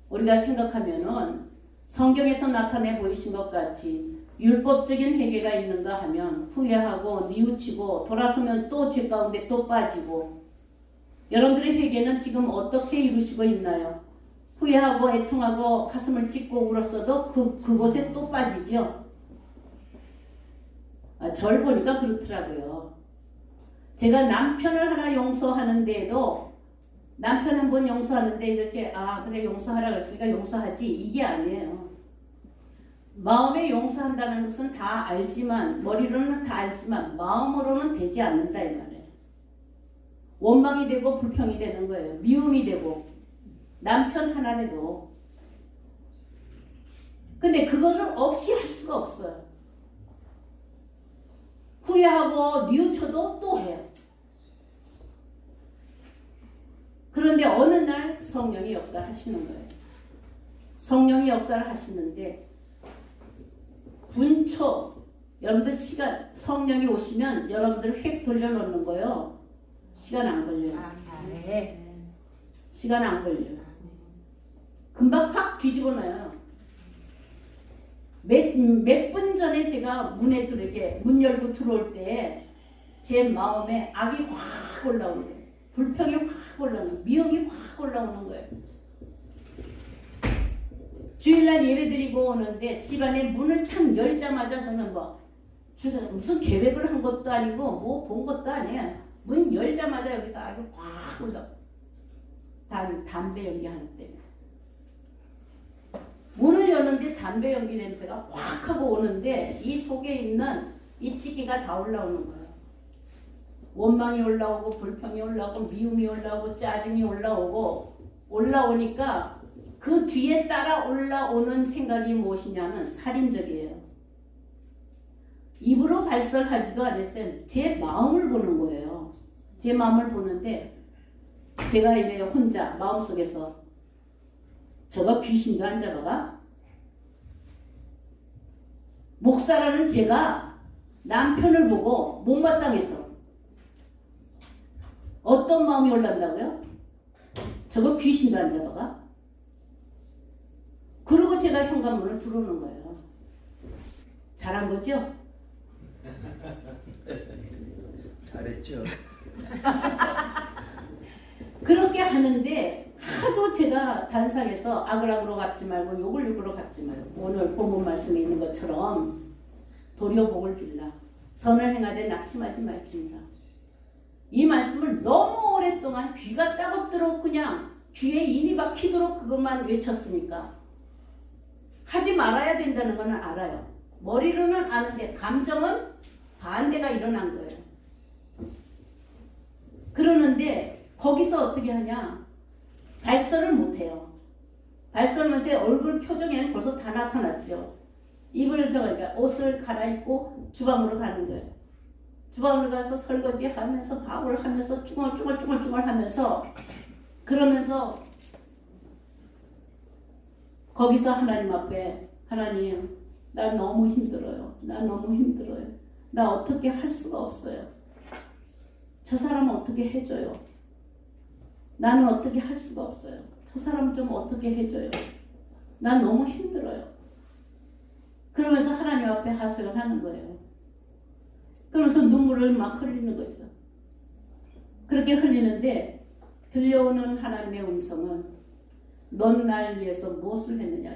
우리가 생각하면은 성경에서 나타내 보이신 것 같이 율법적인 회개가 있는가 하면 후회하고 뉘우치고 돌아서면 또 죄 가운데 또 빠지고 여러분들의 회개는 지금 어떻게 이루시고 있나요? 후회하고 애통하고 가슴을 찢고 울었어도 그곳에 또 빠지죠. 절 보니까 그렇더라고요. 제가 남편을 하나 용서하는데도 남편 한 번 용서하는데 이렇게 그래 용서하라 그랬으니까 용서하지 이게 아니에요. 마음에 용서한다는 것은 다 알지만 머리로는 다 알지만 마음으로는 되지 않는다 이 말이에요. 원망이 되고 불평이 되는 거예요. 미움이 되고 남편 하나 되고 근데 그거를 없이 할 수가 없어요. 후회하고 뉘우쳐도 또 해요. 그런데 어느 날 성령이 역사를 하시는 거예요. 성령이 역사를 하시는데 분초 여러분들 시간 성령이 오시면 여러분들 획 돌려놓는 거예요. 시간 안 걸려요. 시간 안 걸려요. 금방 확 뒤집어놔요. 몇 분 전에 제가 문 열고 들어올 때 제 마음에 악이 확 올라오는 거예요. 불평이 확 올라오는 거예요. 미움이 확 올라오는 거예요. 주일날 예배 드리고 오는데 집안에 문을 탁 열자마자 저는 무슨 계획을 한 것도 아니고 본 것도 아니에요. 문 열자마자 여기서 악이 확 올라오고 담배 연기하는 때 문을 여는데 담배 연기 냄새가 확 하고 오는데 이 속에 있는 이 찌기가 다 올라오는 거예요. 원망이 올라오고 불평이 올라오고 미움이 올라오고 짜증이 올라오니까 그 뒤에 따라 올라오는 생각이 무엇이냐면 살인적이에요. 입으로 발설하지도 않았어요. 제 마음을 보는 거예요. 제 마음을 보는데 제가 이래 혼자 마음속에서 저거 귀신도 안 잡아가? 목사라는 제가 남편을 보고 못마땅해서 어떤 마음이 올라온다고요? 저거 귀신도 안 잡아가? 그러고 제가 현관문을 들어오는 거예요. 잘한 거죠? 잘했죠. 그렇게 하는데 하도 제가 단상에서 아그락으로 갚지 말고 욕을 갚지 말고 오늘 본문 말씀에 있는 것처럼 도리어 복을 빌라 선을 행하되 낙심하지 말지니라. 이 말씀을 너무 오랫동안 귀가 따갑도록 그냥 귀에 인이 박히도록 그것만 외쳤으니까 하지 말아야 된다는 거는 알아요. 머리로는 아는데 감정은 반대가 일어난 거예요. 그러는데 거기서 어떻게 하냐? 발설을 못해요. 발설을 못해 얼굴 표정에는 벌써 다 나타났죠. 입을 그러니까 옷을 갈아입고 주방으로 가는 거예요. 주방으로 가서 설거지 하면서 밥을 하면서 쭈글쭈글 하면서 그러면서 거기서 하나님 앞에 하나님 나 너무 힘들어요. 나 너무 힘들어요. 나 어떻게 할 수가 없어요. 저 사람은 어떻게 해줘요. 나는 어떻게 할 수가 없어요. 저 사람 좀 어떻게 해줘요. 난 너무 힘들어요. 그러면서 하나님 앞에 하소연 하는 거예요. 그러면서 눈물을 막 흘리는 거죠. 그렇게 흘리는데 들려오는 하나님의 음성은 넌 날 위해서 무엇을 했느냐.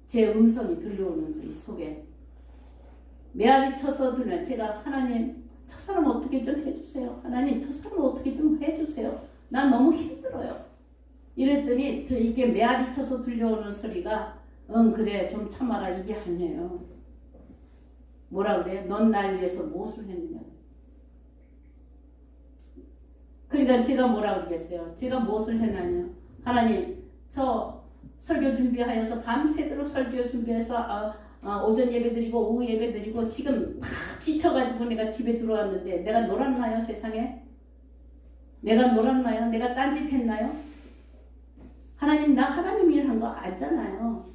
제 음성이 들려오는 이 속에 메아리 쳐서 들으면 제가 하나님 저 사람 어떻게 좀 해주세요. 하나님 저 사람 어떻게 좀 해주세요. 난 너무 힘들어요. 이랬더니 이게 메아리 쳐서 들려오는 소리가 응 그래 좀 참아라 이게 아니에요. 뭐라 그래? 넌 날 위해서 무엇을 했느냐. 그러니까 제가 뭐라 그러겠어요. 제가 무엇을 했느냐. 하나님 저 설교 준비하여서 밤새도록 설교 준비해서 오전 예배 드리고 오후 예배 드리고 지금 막 지쳐가지고 내가 집에 들어왔는데 내가 놀았나요 세상에? 내가 놀았나요? 내가 딴짓했나요? 하나님 나 하나님 일 한 거 알잖아요.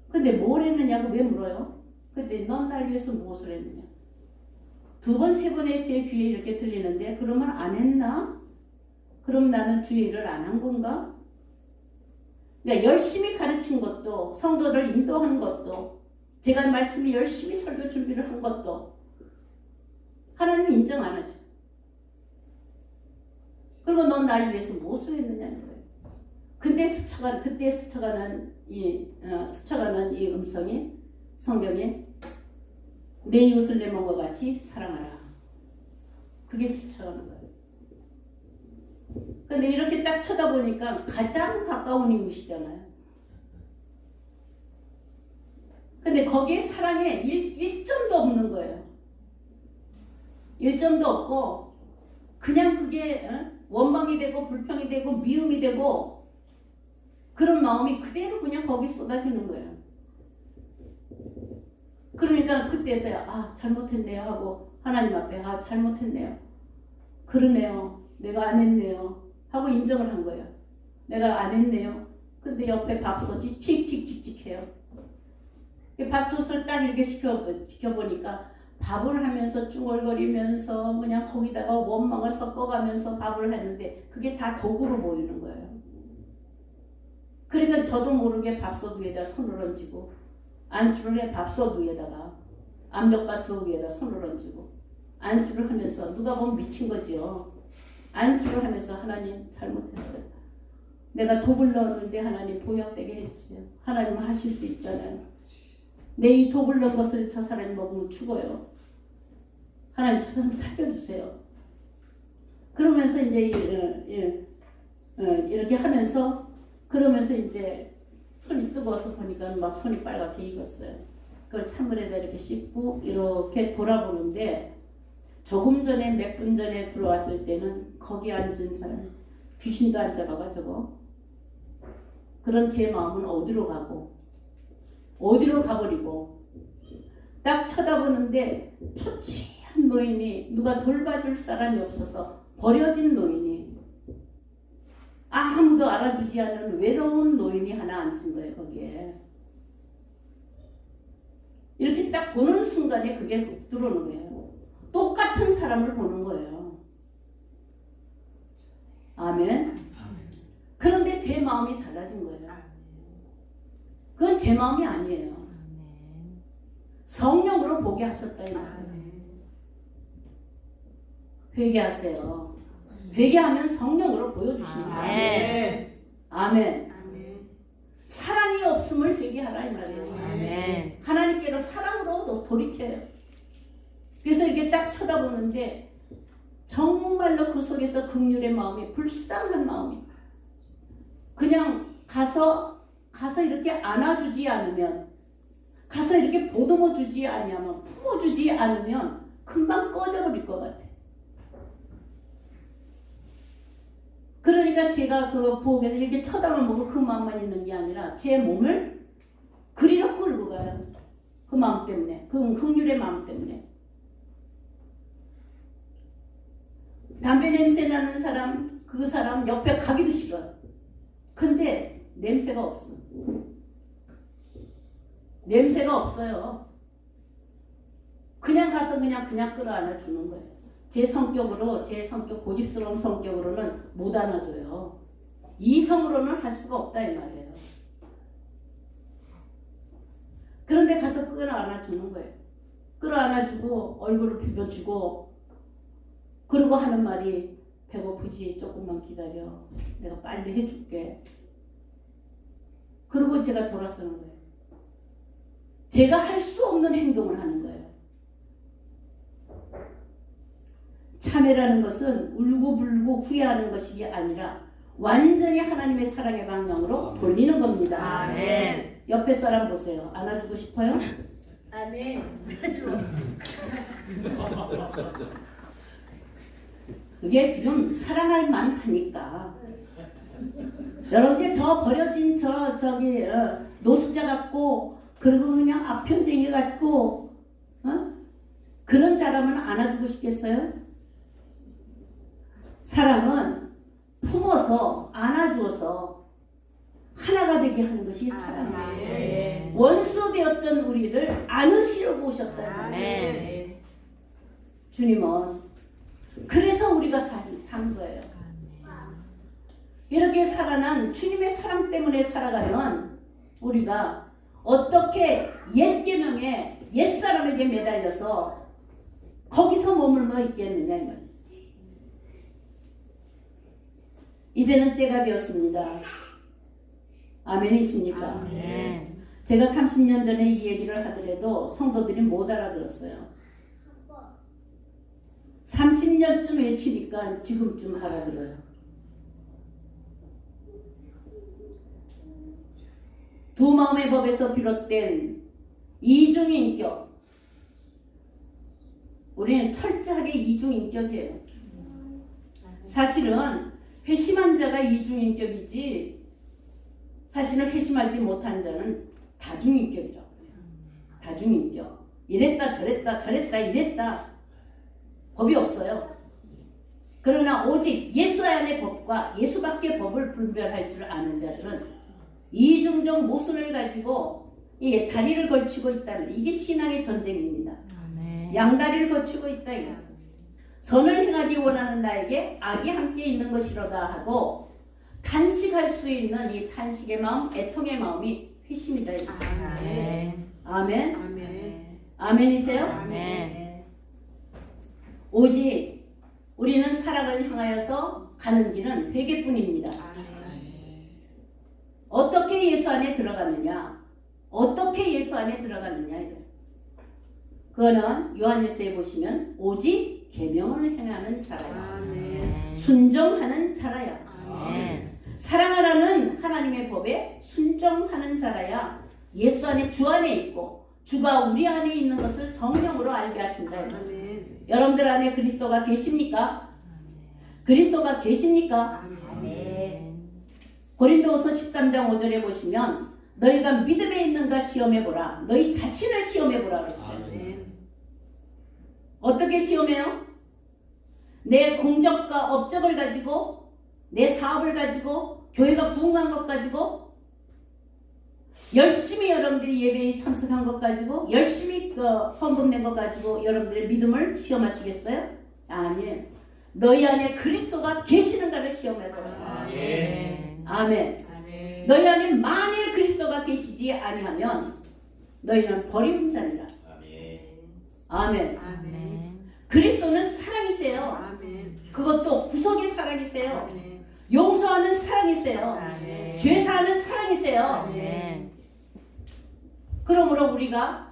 근데 뭘 했느냐고 왜 물어요? 근데 넌 날 위해서 무엇을 했느냐? 두 번, 세 번에 제 귀에 이렇게 들리는데 그러면 안 했나? 그럼 나는 주의 일을 안 한 건가? 그러니까 열심히 가르친 것도 성도를 인도한 것도 제가 말씀이 열심히 설교 준비를 한 것도 하나님 인정 안 하죠. 그리고 넌 날 위해서 무엇을 했느냐는 거예요. 근데 그때 스쳐가는 이 음성이 성경에 내 이웃을 내 몸과 같이 사랑하라. 그게 스쳐가는 거예요. 근데 이렇게 딱 쳐다보니까 가장 가까운 이웃이잖아요. 근데 거기에 사랑에 일점도 없는 거예요. 일점도 없고 그냥 그게 원망이 되고 불평이 되고 미움이 되고 그런 마음이 그대로 그냥 거기 쏟아지는 거예요. 그러니까 그때서야 잘못했네요 하고 하나님 앞에 잘못했네요. 그러네요. 내가 안 했네요. 하고 인정을 한 거예요. 내가 안 했네요. 근데 옆에 밥솥이 칙칙칙칙해요. 밥솥을 딱 이렇게 지켜보니까 밥을 하면서 쭈글거리면서 그냥 거기다가 원망을 섞어가면서 밥을 했는데 그게 다 도구로 보이는 거예요. 그러니까 저도 모르게 밥솥 위에다 손을 얹고 안수를 해 밥솥 위에다가 암벽밥솥 위에다 손을 얹고 안수를 하면서 누가 보면 미친 거지요. 안수를 하면서 하나님 잘못했어요. 내가 독을 넣었는데 하나님 보약되게 해주세요. 하나님 하실 수 있잖아요. 내 이 독을 넣은 것을 저 사람이 먹으면 죽어요. 하나님 저 사람 살려주세요. 그러면서 이제 이렇게 하면서 그러면서 이제 손이 뜨거워서 보니까 막 손이 빨갛게 익었어요. 그걸 찬물에다 이렇게 씻고 이렇게 돌아보는데 조금 전에 몇 분 전에 들어왔을 때는 거기 앉은 사람 귀신도 안 잡아가지고 그런 제 마음은 어디로 가버리고 딱 쳐다보는데 초췌한 노인이 누가 돌봐줄 사람이 없어서 버려진 노인이 아무도 알아주지 않는 외로운 노인이 하나 앉은 거예요, 거기에. 이렇게 딱 보는 순간에 그게 들어오는 거예요. 똑같은 사람을 보는 거예요. 아멘. 그런데 제 마음이 달라진 거예요. 그건 제 마음이 아니에요. 성령으로 보게 하셨다 이 말이에요. 회개하세요. 회개하면 성령으로 보여주시는 거예요. 아멘. 사랑이 없음을 회개하라 이 말이에요. 아멘. 하나님께로 사랑으로 돌이켜요. 그래서 이렇게 딱 쳐다보는데 정말로 그 속에서 긍휼의 마음이, 불쌍한 마음이, 그냥 가서 이렇게 안아주지 않으면, 가서 이렇게 보듬어 주지 아니하면, 품어주지 않으면 금방 꺼져버릴 것 같아. 그러니까 제가 그 부엌에서 이렇게 쳐다만 보고 그 마음만 있는 게 아니라 제 몸을 그리로 끌고 가요. 그 마음 때문에, 그 긍휼의 마음 때문에. 담배 냄새 나는 사람, 그 사람 옆에 가기도 싫어요. 근데 냄새가 없어. 냄새가 없어요. 그냥 가서 그냥 끌어안아 주는 거예요. 제 성격 고집스러운 성격으로는 못 안아줘요. 이성으로는 할 수가 없다 이 말이에요. 그런데 가서 끌어안아 주는 거예요. 끌어안아 주고 얼굴을 비벼주고, 그리고 하는 말이, 배고프지? 조금만 기다려. 내가 빨리 해줄게. 그리고 제가 돌아서는 거예요. 제가 할 수 없는 행동을 하는 거예요. 참회라는 것은 울고불고 후회하는 것이 아니라 완전히 하나님의 사랑의 방향으로 돌리는 겁니다. 아멘. 옆에 사람 보세요. 안아주고 싶어요? 아멘. 그게 지금 사랑할 만하니까. 여러분들 저 버려진 저기 노숙자 같고, 그리고 그냥 아편쟁이 가지고 그런 사람은 안아주고 싶겠어요? 사랑은 품어서 안아주어서 하나가 되게 하는 것이 사랑이에요. 원수 되었던 우리를 안으시려고 오셨다. 아멘. 주님은 그래서 우리가 산 거예요. 이렇게 살아난 주님의 사랑 때문에 살아가면 우리가 어떻게 옛 계명에 옛사람에게 매달려서 거기서 머물러 있겠느냐 이 말이죠. 이제는 때가 되었습니다. 아멘이십니까? 아멘. 제가 30년 전에 이 얘기를 하더라도 성도들이 못 알아들었어요. 30년쯤 외치니까 지금쯤 알아들어요. 두 마음의 법에서 비롯된 이중인격. 우리는 철저하게 이중인격이에요. 사실은 회심한 자가 이중인격이지, 사실은 회심하지 못한 자는 다중인격이라고 해요. 다중인격. 이랬다 저랬다 이랬다. 법이 없어요. 그러나 오직 예수 안의 법과 예수밖에 법을 분별할 줄 아는 자들은 이중적 모순을 가지고 다리를 걸치고 있다는, 이게 신앙의 전쟁입니다. 아멘. 양다리를 걸치고 있다 이거죠. 선을 행하기 원하는 나에게 악이 함께 있는 것이로다 하고 탄식할 수 있는 이 탄식의 마음, 애통의 마음이 회심이다 이거죠. 아멘. 아멘. 아멘. 아멘이세요? 아멘. 오직 우리는 사랑을 향하여서 가는 길은 회개뿐입니다. 어떻게 예수 안에 들어가느냐? 어떻게 예수 안에 들어가느냐? 그거는 요한일서에 보시면 오직 계명을 행하는 자라야. 아멘. 순종하는 자라야. 아멘. 사랑하라는 하나님의 법에 순종하는 자라야 예수 안에, 주 안에 있고 주가 우리 안에 있는 것을 성령으로 알게 하신다. 아멘. 여러분들 안에 그리스도가 계십니까? 그리스도가 계십니까? 아멘. 고린도후서 13장 5절에 보시면 너희가 믿음에 있는가 시험해보라. 너희 자신을 시험해보라 그랬어요. 아멘. 어떻게 시험해요? 내 공적과 업적을 가지고 내 사업을 가지고 교회가 부흥한 것 가지고 열심히 여러분들이 예배에 참석한 것 가지고 열심히 헌금 낸 것 가지고 여러분들의 믿음을 시험하시겠어요? 아니에요. 너희 안에 그리스도가 계시는가를 시험할 거예요. 아멘. 아멘. 아멘. 너희 안에 만일 그리스도가 계시지 아니하면 너희는 버리운 자니라. 아멘. 아멘. 그리스도는 사랑이세요. 아멘. 그것도 구속의 사랑이세요. 아멘. 용서하는 사랑이세요. 아멘. 죄사하는 사랑이세요. 아멘. 그러므로 우리가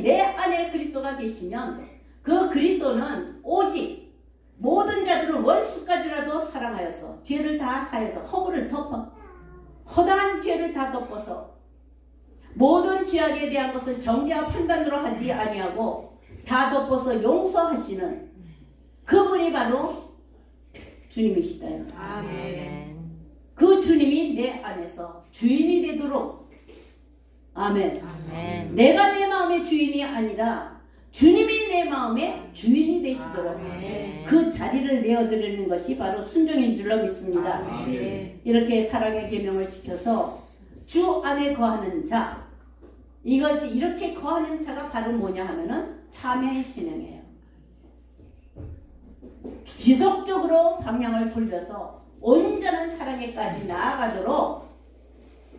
내 안에 그리스도가 계시면 그 그리스도는 오직 모든 자들을 원수까지라도 사랑하여서 죄를 다 사해서 허물을 덮어 허다한 죄를 다 덮어서 모든 죄악에 대한 것을 정죄와 판단으로 하지 아니하고 다 덮어서 용서하시는 그분이 바로 주님이시다. 아멘. 그 주님이 내 안에서 주인이 되도록 아멘. 아멘. 내가 내 마음의 주인이 아니라 주님이 내 마음의 주인이 되시도록 아멘. 그 자리를 내어드리는 것이 바로 순종인 줄로 믿습니다. 아멘. 이렇게 사랑의 계명을 지켜서 주 안에 거하는 자, 이것이 이렇게 거하는 자가 바로 뭐냐 하면은 참회의 신앙이에요. 지속적으로 방향을 돌려서 온전한 사랑에까지 나아가도록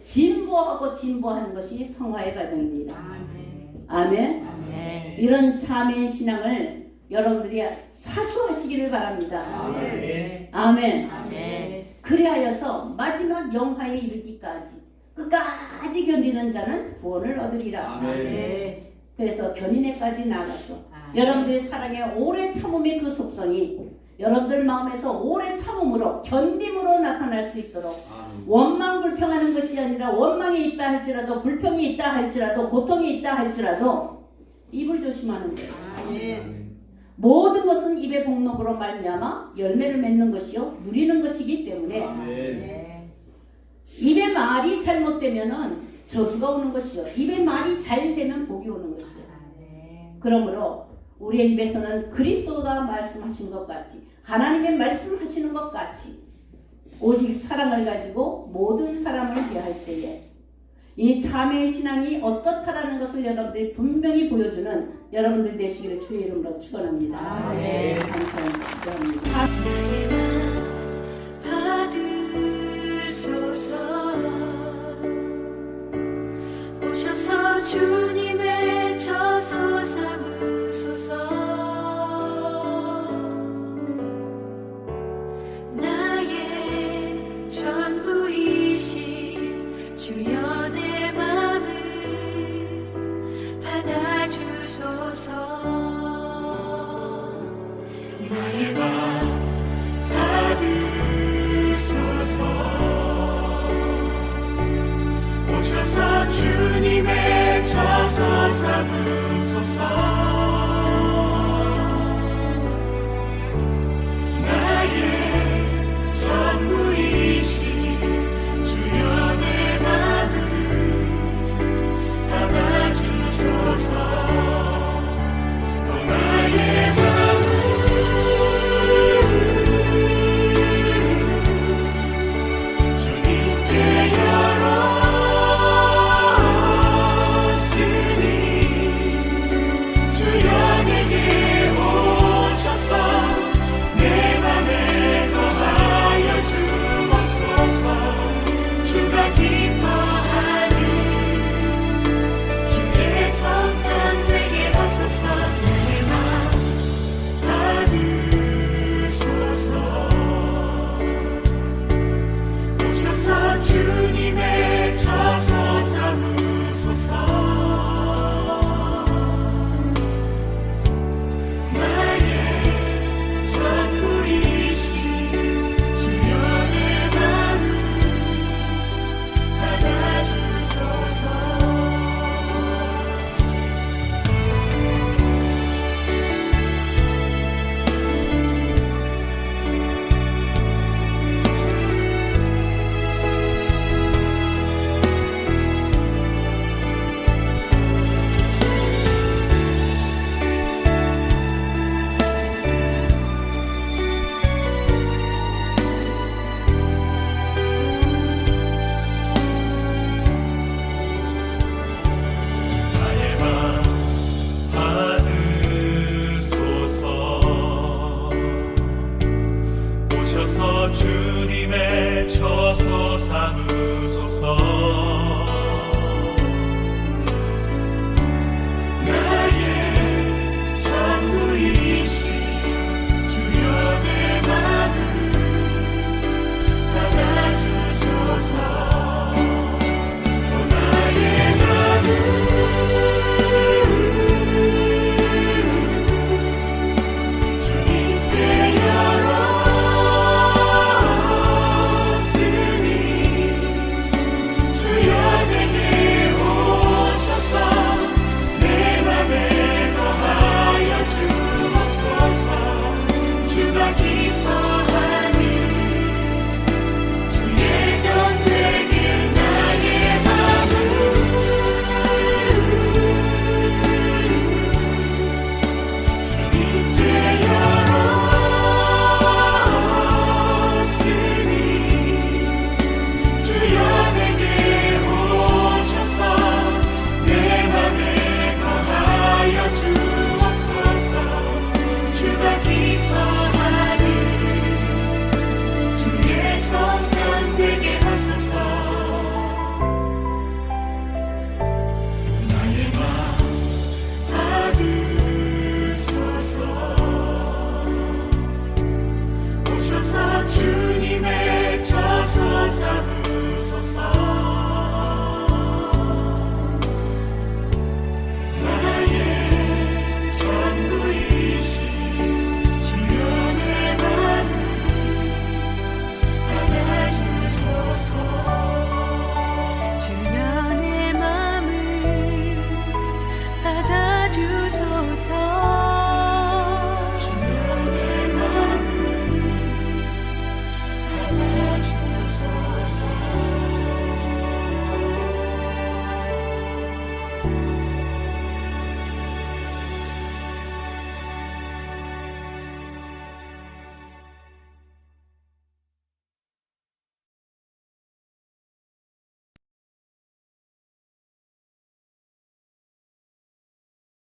진보하는 것이 성화의 과정입니다. 아멘. 아멘. 아멘. 이런 참회의 신앙을 여러분들이 사수하시기를 바랍니다. 아멘. 아멘. 아멘. 그리하여서 마지막 영화에 이르기까지 끝까지 견디는 자는 구원을 얻으리라. 아멘. 그래서 견인에까지 나가서 아멘. 여러분들의 사랑의 오래 참음의 그 속성이 여러분들 마음에서 오래 참음으로 견딤으로 나타날 수 있도록 원망 불평하는 것이 아니라 원망이 있다 할지라도 불평이 있다 할지라도 고통이 있다 할지라도 입을 조심하는 거예요. 아멘. 모든 것은 입의 복록으로 말미암아 열매를 맺는 것이요 누리는 것이기 때문에 네. 입의 말이 잘못되면은 저주가 오는 것이요 입의 말이 잘 되면 복이 오는 것이요. 아멘. 그러므로 우리의 입에서는 그리스도가 말씀하신 것 같이 하나님의 말씀하시는 것 같이 오직 사랑을 가지고 모든 사람을 대할 때에 이 참회의 신앙이 어떻다라는 것을 여러분들이 분명히 보여주는 여러분들 되시기를 주의 이름으로 축원합니다. 아멘. 감사합니다. 받으소서. 오셔서 주님의 저소 삼으소서. 나의 전부이신 주여 내 맘을 받아주소서. 나의 맘 받으소서. 오셔서 주님의 저소 삼으소서.